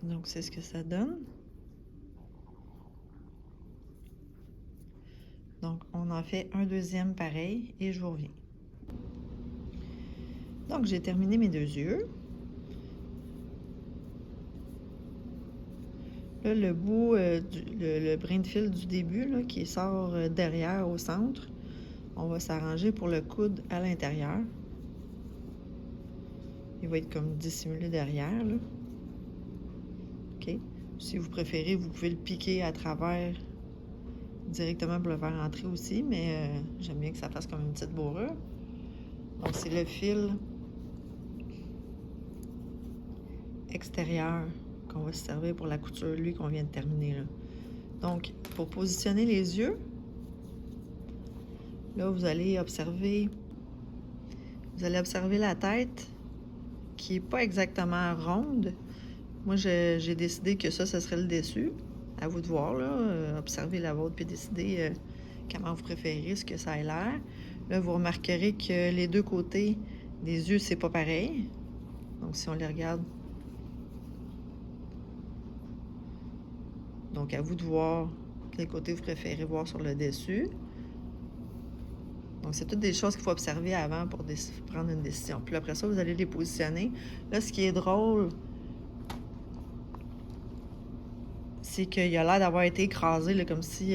Donc, c'est ce que ça donne. Donc, on en fait un deuxième pareil et je vous reviens. Donc, j'ai terminé mes 2 yeux. Là, le bout, le brin de fil du début là, qui sort derrière au centre, on va s'arranger pour le coude à l'intérieur. Il va être comme dissimulé derrière, là. OK? Si vous préférez, vous pouvez le piquer à travers directement pour le faire entrer aussi, mais j'aime bien que ça fasse comme une petite bourrure. Donc, c'est le fil extérieur qu'on va se servir pour la couture, lui, qu'on vient de terminer, là. Donc, pour positionner les yeux, là, vous allez observer la tête qui n'est pas exactement ronde. Moi, j'ai décidé que ça serait le dessus. À vous de voir, là. Observez la vôtre puis décidez comment vous préférez, ce que ça a l'air. Là, vous remarquerez que les deux côtés des yeux, c'est pas pareil. Donc, si on les regarde. Donc, à vous de voir quel côté vous préférez voir sur le dessus. Donc, c'est toutes des choses qu'il faut observer avant pour prendre une décision. Puis après ça, vous allez les positionner. Là, ce qui est drôle, c'est qu'il a l'air d'avoir été écrasé, là, comme si...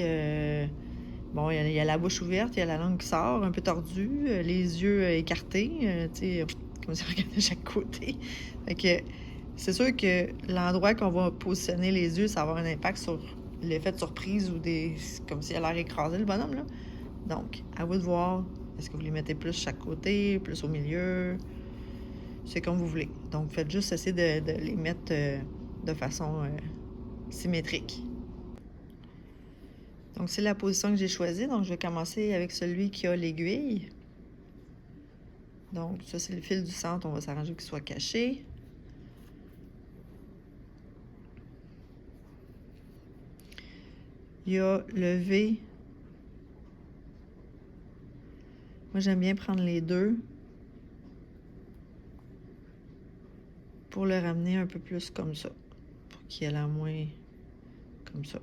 bon, il y a la bouche ouverte, il y a la langue qui sort, un peu tordue, les yeux écartés, tu sais, comme si on regardait de chaque côté. Fait que c'est sûr que l'endroit qu'on va positionner les yeux, ça va avoir un impact sur l'effet de surprise ou des... comme s'il a l'air écrasé, le bonhomme, là. Donc, à vous de voir, est-ce que vous les mettez plus de chaque côté, plus au milieu? C'est comme vous voulez. Donc, faites juste essayer de les mettre de façon symétrique. Donc, c'est la position que j'ai choisie. Donc, je vais commencer avec celui qui a l'aiguille. Donc, ça, c'est le fil du centre. On va s'arranger qu'il soit caché. Il y a le V. Moi, j'aime bien prendre les deux pour le ramener un peu plus comme ça, pour qu'il y ait la moins comme ça.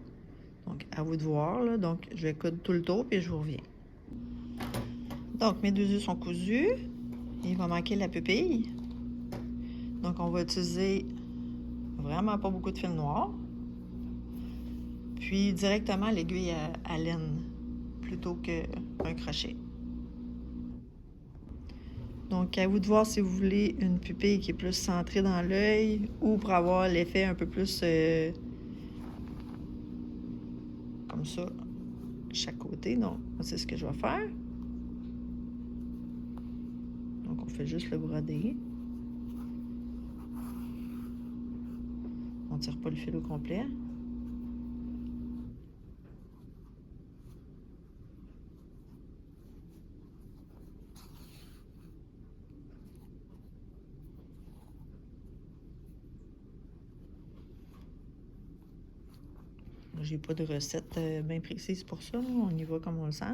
Donc, à vous de voir, là. Donc, je vais coudre tout le tour, puis je vous reviens. Donc, mes 2 yeux sont cousus. Il va manquer la pupille. Donc, on va utiliser vraiment pas beaucoup de fil noir. Puis, directement l'aiguille à laine, plutôt qu'un crochet. Donc, à vous de voir si vous voulez une pupille qui est plus centrée dans l'œil ou pour avoir l'effet un peu plus comme ça, chaque côté. Donc, c'est ce que je vais faire. Donc, on fait juste le broder. On ne tire pas le fil au complet. J'ai pas de recette bien précise pour ça. On y va comme on le sent.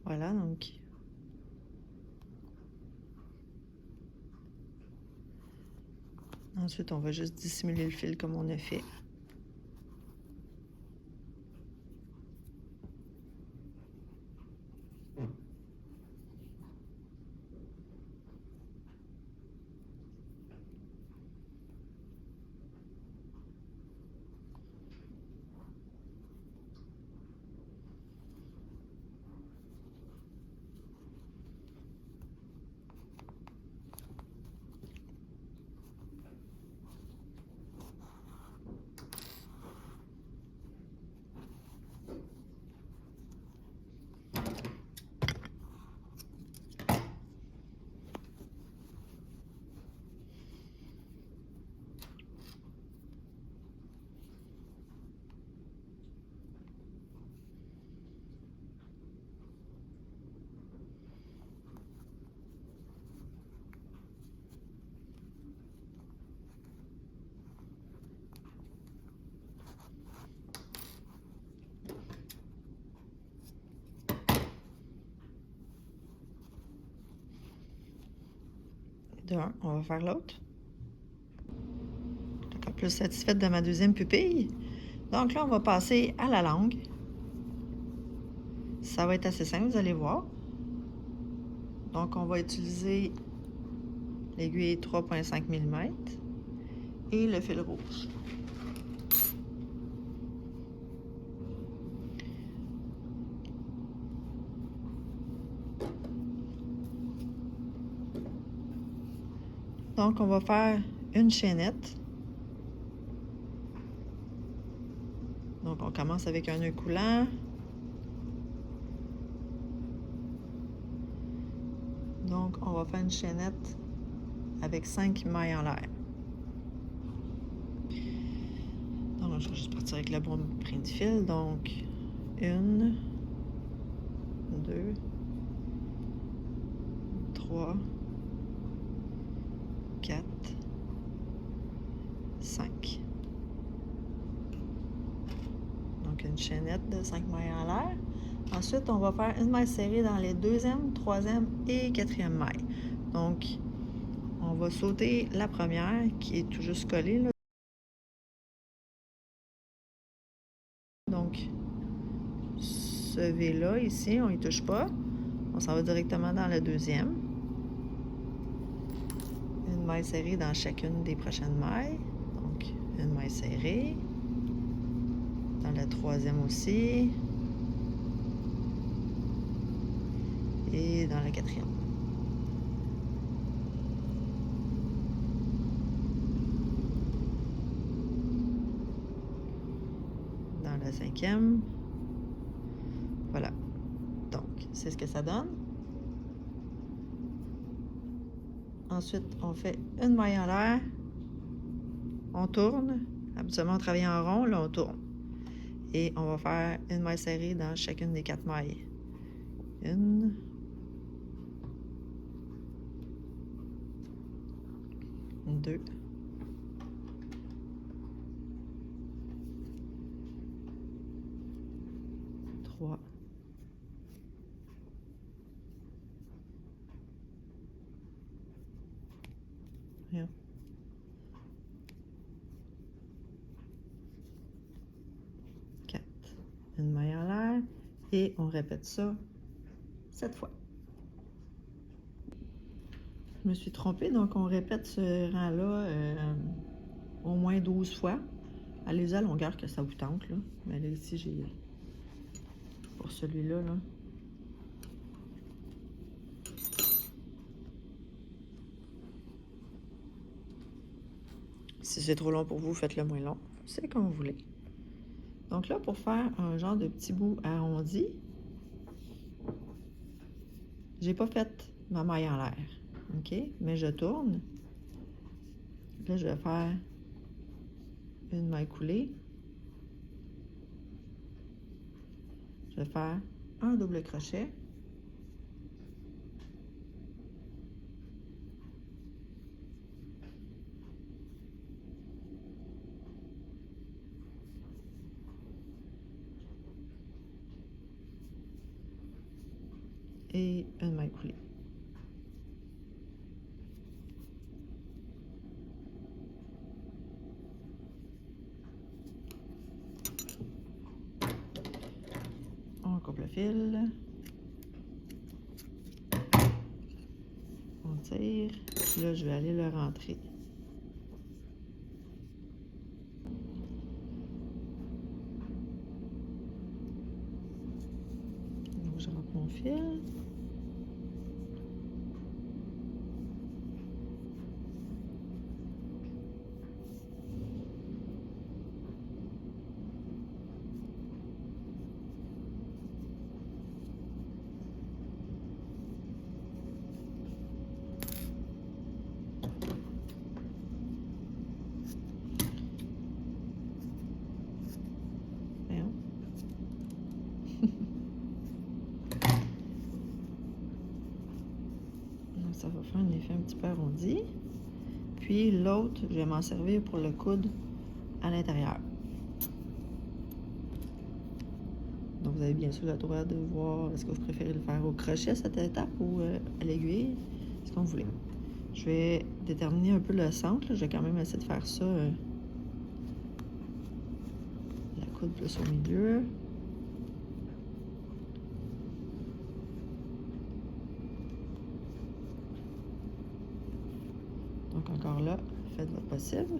Voilà, donc. Ensuite, on va juste dissimuler le fil comme on a fait. De un, on va faire l'autre. Je suis encore plus satisfaite de ma deuxième pupille. Donc là, on va passer à la langue. Ça va être assez simple, vous allez voir. Donc, on va utiliser l'aiguille 3,5 mm et le fil rouge. Donc, on va faire une chaînette. Donc, on commence avec un nœud coulant. Donc, on va faire une chaînette avec 5 mailles en l'air. Donc, je vais juste partir avec le bon brin de fil. Donc, 1, 2, 3, 4, 5. Donc, une chaînette de 5 mailles en l'air. Ensuite, on va faire une maille serrée dans les deuxième, troisième et quatrième mailles. Donc, on va sauter la première qui est tout juste collée, là. Donc, ce V-là, ici, on n'y touche pas. On s'en va directement dans la deuxième. Une maille serrée dans chacune des prochaines mailles. Donc, une maille serrée. Dans la troisième aussi. Et dans la quatrième. Dans la cinquième. Voilà. Donc, c'est ce que ça donne. Ensuite, on fait une maille en l'air. On tourne. Habituellement, on travaille en rond. Là, on tourne. Et on va faire une maille serrée dans chacune des 4 mailles. Une. 2. 3. 4. Une maille en l'air. Et on répète ça 7 fois. Je me suis trompée, donc on répète ce rang-là au moins 12 fois. Allez-y à la longueur que ça vous tente, là. Mais là, ici, j'ai... Pour celui-là, là. Si c'est trop long pour vous, faites-le moins long. C'est comme vous voulez. Donc là, pour faire un genre de petit bout arrondi, j'ai pas fait ma maille en l'air. OK? Mais je tourne. Là, je vais faire une maille coulée. Je vais faire un double crochet. Et une maille coulée. On coupe le fil. On tire. Là, je vais aller le rentrer. Donc, je rentre mon fil. Ça va faire un effet un petit peu arrondi. Puis l'autre, je vais m'en servir pour le coude à l'intérieur. Donc vous avez bien sûr le droit de voir, est-ce que vous préférez le faire au crochet cette étape ou à l'aiguille, ce qu'on voulait. Je vais déterminer un peu le centre. Là. Je vais quand même essayer de faire ça. La coude plus au milieu. Donc encore là, faites votre possible.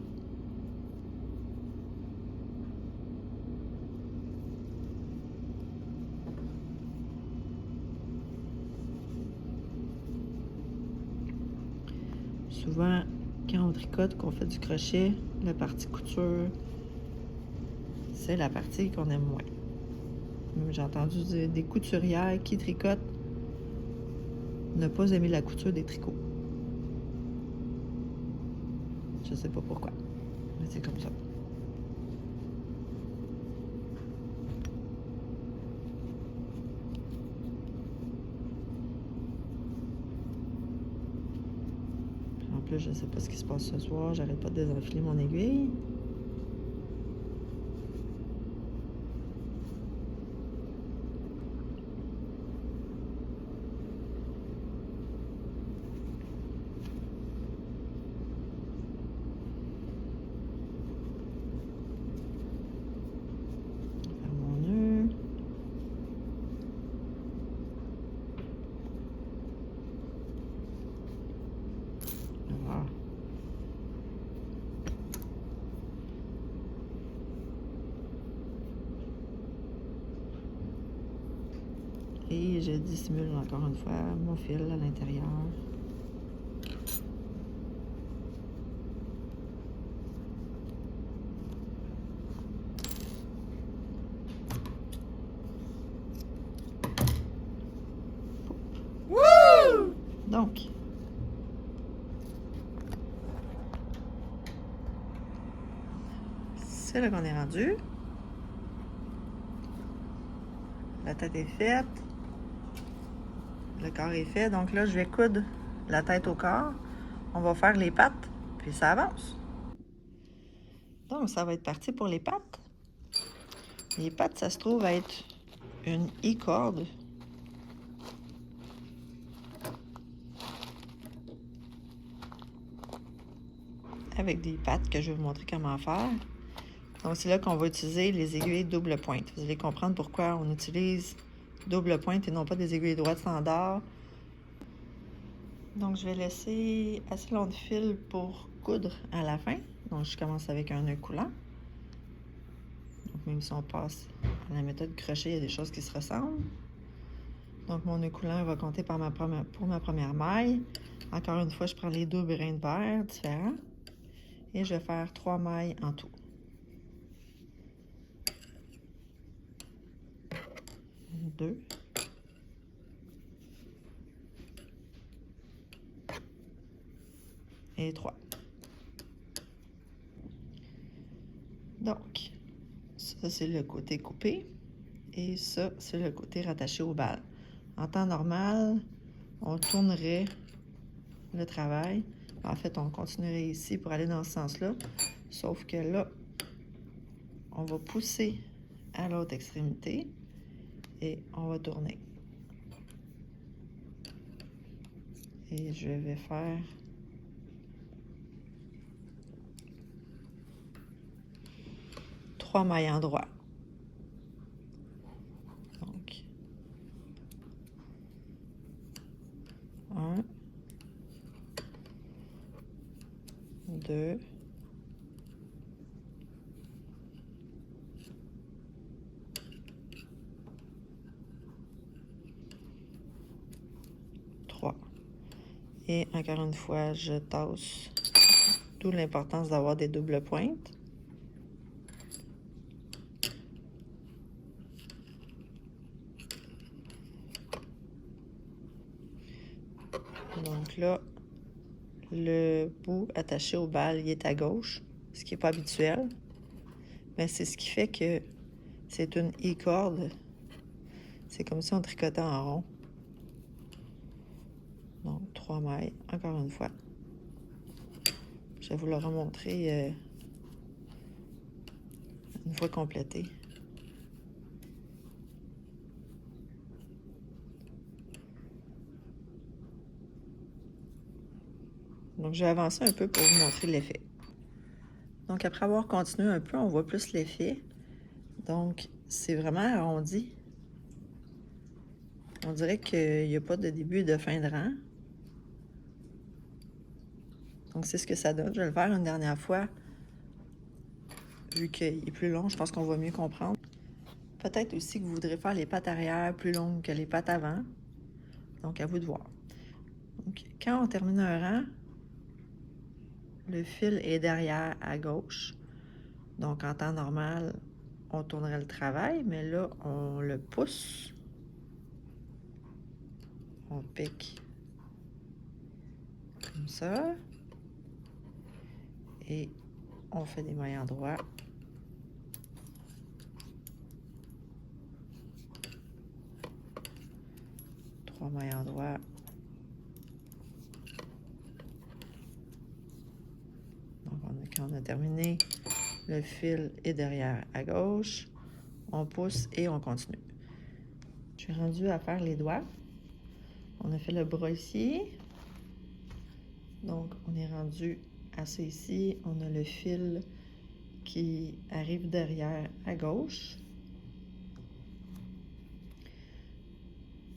Souvent, quand on tricote, qu'on fait du crochet, la partie couture, c'est la partie qu'on aime moins. J'ai entendu des couturières qui tricotent ne pas aimer la couture des tricots. Je sais pas pourquoi, mais c'est comme ça. En plus, je sais pas ce qui se passe ce soir. J'arrête pas de désenfiler mon aiguille. Faire mon nœud. Voilà. Et je dissimule encore une fois mon fil à l'intérieur. Wouh! Donc, c'est là qu'on est rendu. La tête est faite. Le corps est fait. Donc là, je vais coudre la tête au corps. On va faire les pattes, puis ça avance. Donc, ça va être parti pour les pattes. Les pattes, ça se trouve être une I-corde. Avec des pattes que je vais vous montrer comment faire. Donc, c'est là qu'on va utiliser les aiguilles double pointe. Vous allez comprendre pourquoi on utilise double pointe et non pas des aiguilles droites standard. Donc, je vais laisser assez long de fil pour coudre à la fin. Donc, je commence avec un nœud coulant. Donc, même si on passe à la méthode crochet, il y a des choses qui se ressemblent. Donc, mon nœud coulant va compter pour ma première maille. Encore une fois, je prends les deux brins de verre différents. Et je vais faire 3 mailles en tout. 2. Et 3. Donc, ça, c'est le côté coupé. Et ça, c'est le côté rattaché au bal. En temps normal, on tournerait le travail. En fait, on continuerait ici pour aller dans ce sens-là. Sauf que là, on va pousser à l'autre extrémité et on va tourner. Et je vais faire 3 mailles en droit. Donc, 1, 2, 3. Et encore une fois, je tasse. D'où l'importance d'avoir des doubles pointes. Donc là, le bout attaché au bal, il est à gauche, ce qui n'est pas habituel. Mais c'est ce qui fait que c'est une I-corde. C'est comme si on tricotait en rond. Donc, 3 mailles, encore une fois. Je vais vous le remontrer une fois complété. Donc, je vais avancer un peu pour vous montrer l'effet. Donc, après avoir continué un peu, on voit plus l'effet. Donc, c'est vraiment arrondi. On dirait qu'il n'y a pas de début et de fin de rang. Donc, c'est ce que ça donne. Je vais le faire une dernière fois. Vu qu'il est plus long, je pense qu'on va mieux comprendre. Peut-être aussi que vous voudrez faire les pattes arrière plus longues que les pattes avant. Donc, à vous de voir. Donc, quand on termine un rang, le fil est derrière à gauche. Donc, en temps normal, on tournerait le travail, mais là, on le pousse. On pique comme ça. Et on fait des mailles endroits. Trois mailles endroits. Donc, quand on a terminé, le fil est derrière à gauche. On pousse et on continue. Je suis rendue à faire les doigts. On a fait le bras ici. Donc, on est rendu à ça ici. On a le fil qui arrive derrière à gauche.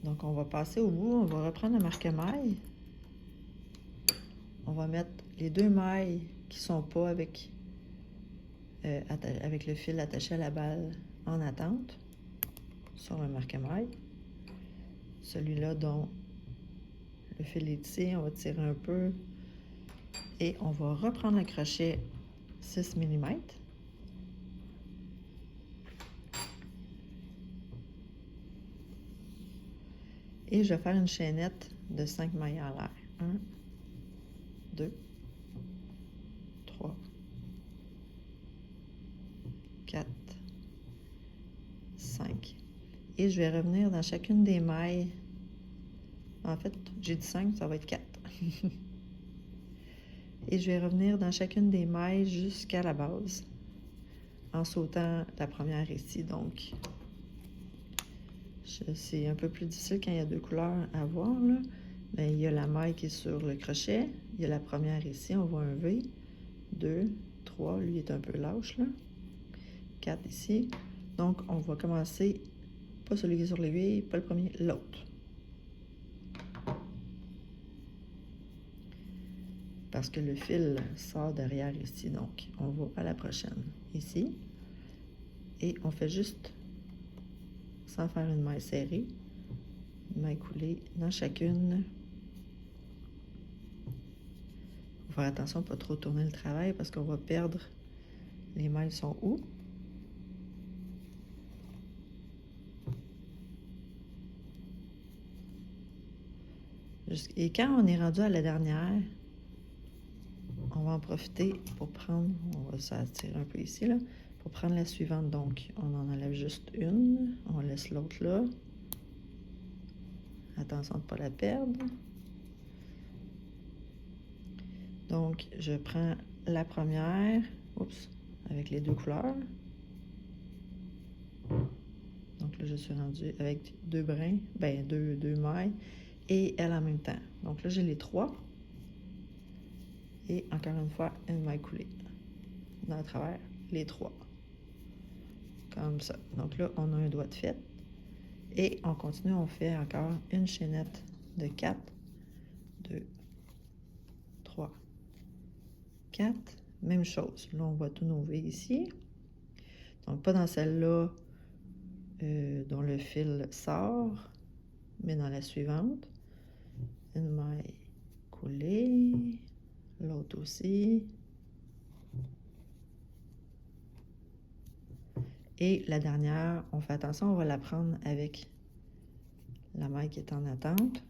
Donc, on va passer au bout. On va reprendre le marque-maille. On va mettre les deux mailles qui ne sont pas avec le fil attaché à la balle en attente sur le marque-maille. Celui-là dont le fil est ici, on va tirer un peu et on va reprendre le crochet 6 mm. Et je vais faire une chaînette de 5 mailles en l'air. 1, 2, 3, 4, 5. Et je vais revenir dans chacune des mailles. En fait, j'ai dit 5, ça va être 4. Et je vais revenir dans chacune des mailles jusqu'à la base en sautant la première ici. Donc, c'est un peu plus difficile quand il y a deux couleurs à voir, là. Mais il y a la maille qui est sur le crochet. Il y a la première ici, on voit un V. 2, 3, lui est un peu lâche, là. 4 ici. Donc, on va commencer, pas celui qui est sur l'aiguille, pas le premier, l'autre. Parce que le fil sort derrière ici, donc on va à la prochaine. Ici. Et on fait juste, sans faire une maille serrée, une maille coulée dans chacune. Il faut faire attention à ne pas trop tourner le travail parce qu'on va perdre. Les mailles sont où? Et quand on est rendu à la dernière, on va en profiter pour prendre, on va s'attirer un peu ici, là, pour prendre la suivante. Donc, on en enlève juste une, on laisse l'autre là. Attention de ne pas la perdre. Donc, je prends la première, oups, avec les deux couleurs. Donc là, je suis rendue avec deux brins, ben deux mailles, et elle en même temps. Donc là, j'ai les trois. Et encore une fois, une maille coulée dans le travers, les trois. Comme ça. Donc là, on a un doigt de fait. Et on continue, on fait encore une chaînette de 4, 2, 3, 4. Même chose. Là, on voit tous nos V ici. Donc, pas dans celle-là dont le fil sort, mais dans la suivante. Une maille coulée. L'autre aussi. Et la dernière, on fait attention, on va la prendre avec la maille qui est en attente.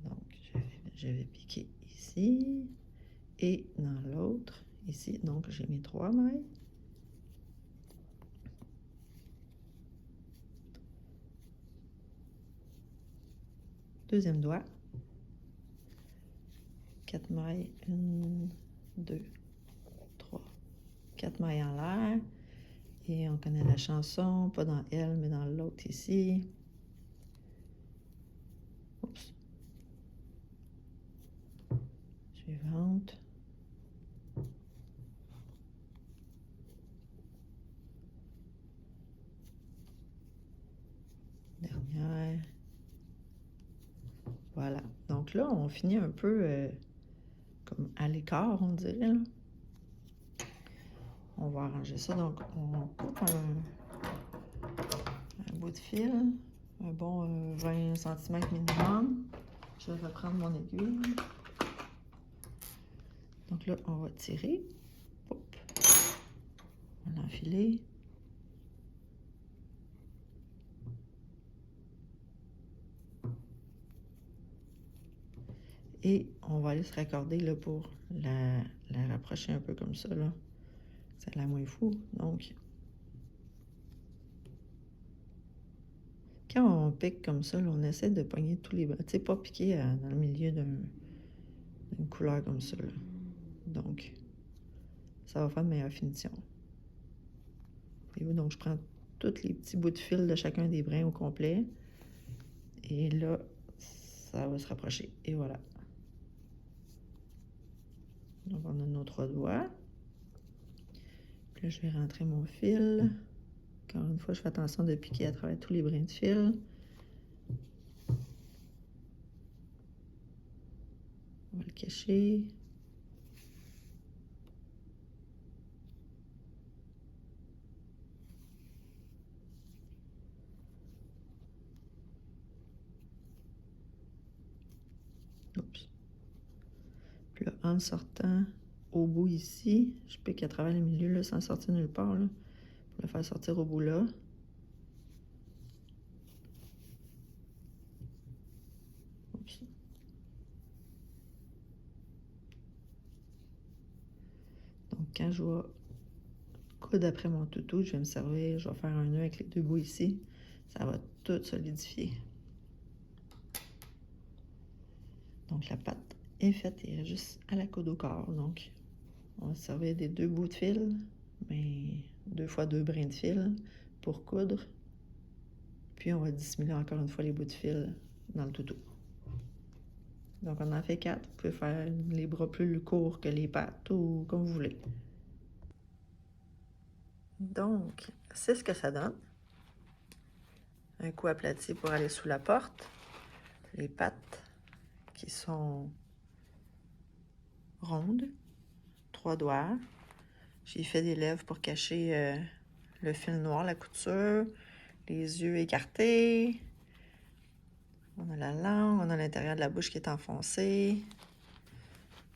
Donc, je vais piquer ici et dans l'autre, ici. Donc, j'ai mes trois mailles. Deuxième doigt. 4 mailles. 1, 2, 3, 4 mailles en l'air. Et on connaît la chanson, pas dans elle, mais dans l'autre ici. Oups. Suivante. Dernière. Voilà. Donc là, on finit un peu comme à l'écart, on dirait. Là. On va arranger ça. Donc, on coupe un bout de fil, un bon 20 cm minimum. Je vais reprendre mon aiguille. Donc là, on va tirer. Hop. On va l'enfiler. Et on va aller se raccorder là, pour la rapprocher un peu comme ça. Là. Ça a l'air moins fou. Donc, quand on pique comme ça, là, on essaie de pogner tous les bras. Tu sais, pas piquer dans le milieu d'une couleur comme ça. Là. Donc, ça va faire une meilleure finition. Donc, je prends tous les petits bouts de fil de chacun des brins au complet. Et là, ça va se rapprocher. Et voilà. Donc, on a nos 3 doigts. Puis là, je vais rentrer mon fil. Encore une fois, je fais attention de piquer à travers tous les brins de fil. On va le cacher. Oups. Puis là, en sortant au bout ici, je pique à travers le milieu là, sans sortir nulle part, là, pour le faire sortir au bout là. Oups. Donc, quand je vais coudre après mon toutou, je vais me servir, je vais faire un nœud avec les 2 bouts ici. Ça va tout solidifier. Donc, la pâte est faite, il reste juste à la coude au corps. Donc, on va se servir des 2 bouts de fil, mais 2 fois 2 brins de fil pour coudre. Puis, on va dissimuler encore une fois les bouts de fil dans le toutou. Donc, on en fait 4. Vous pouvez faire les bras plus courts que les pattes ou comme vous voulez. Donc, c'est ce que ça donne. Un coup aplati pour aller sous la porte. Les pattes qui sont rondes. 3 doigts. J'ai fait des lèvres pour cacher le fil noir, la couture. Les yeux écartés. On a la langue, on a l'intérieur de la bouche qui est enfoncé.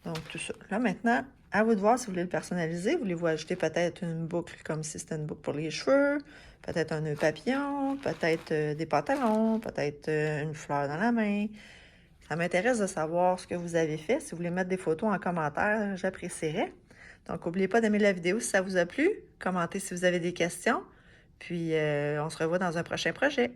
Donc, tout ça. Là, maintenant, à vous de voir si vous voulez le personnaliser. Voulez-vous ajouter peut-être une boucle comme si c'était une boucle pour les cheveux, peut-être un nœud papillon, peut-être des pantalons, peut-être une fleur dans la main. Ça m'intéresse de savoir ce que vous avez fait. Si vous voulez mettre des photos en commentaire, j'apprécierais. Donc, n'oubliez pas d'aimer la vidéo si ça vous a plu. Commentez si vous avez des questions. Puis, on se revoit dans un prochain projet.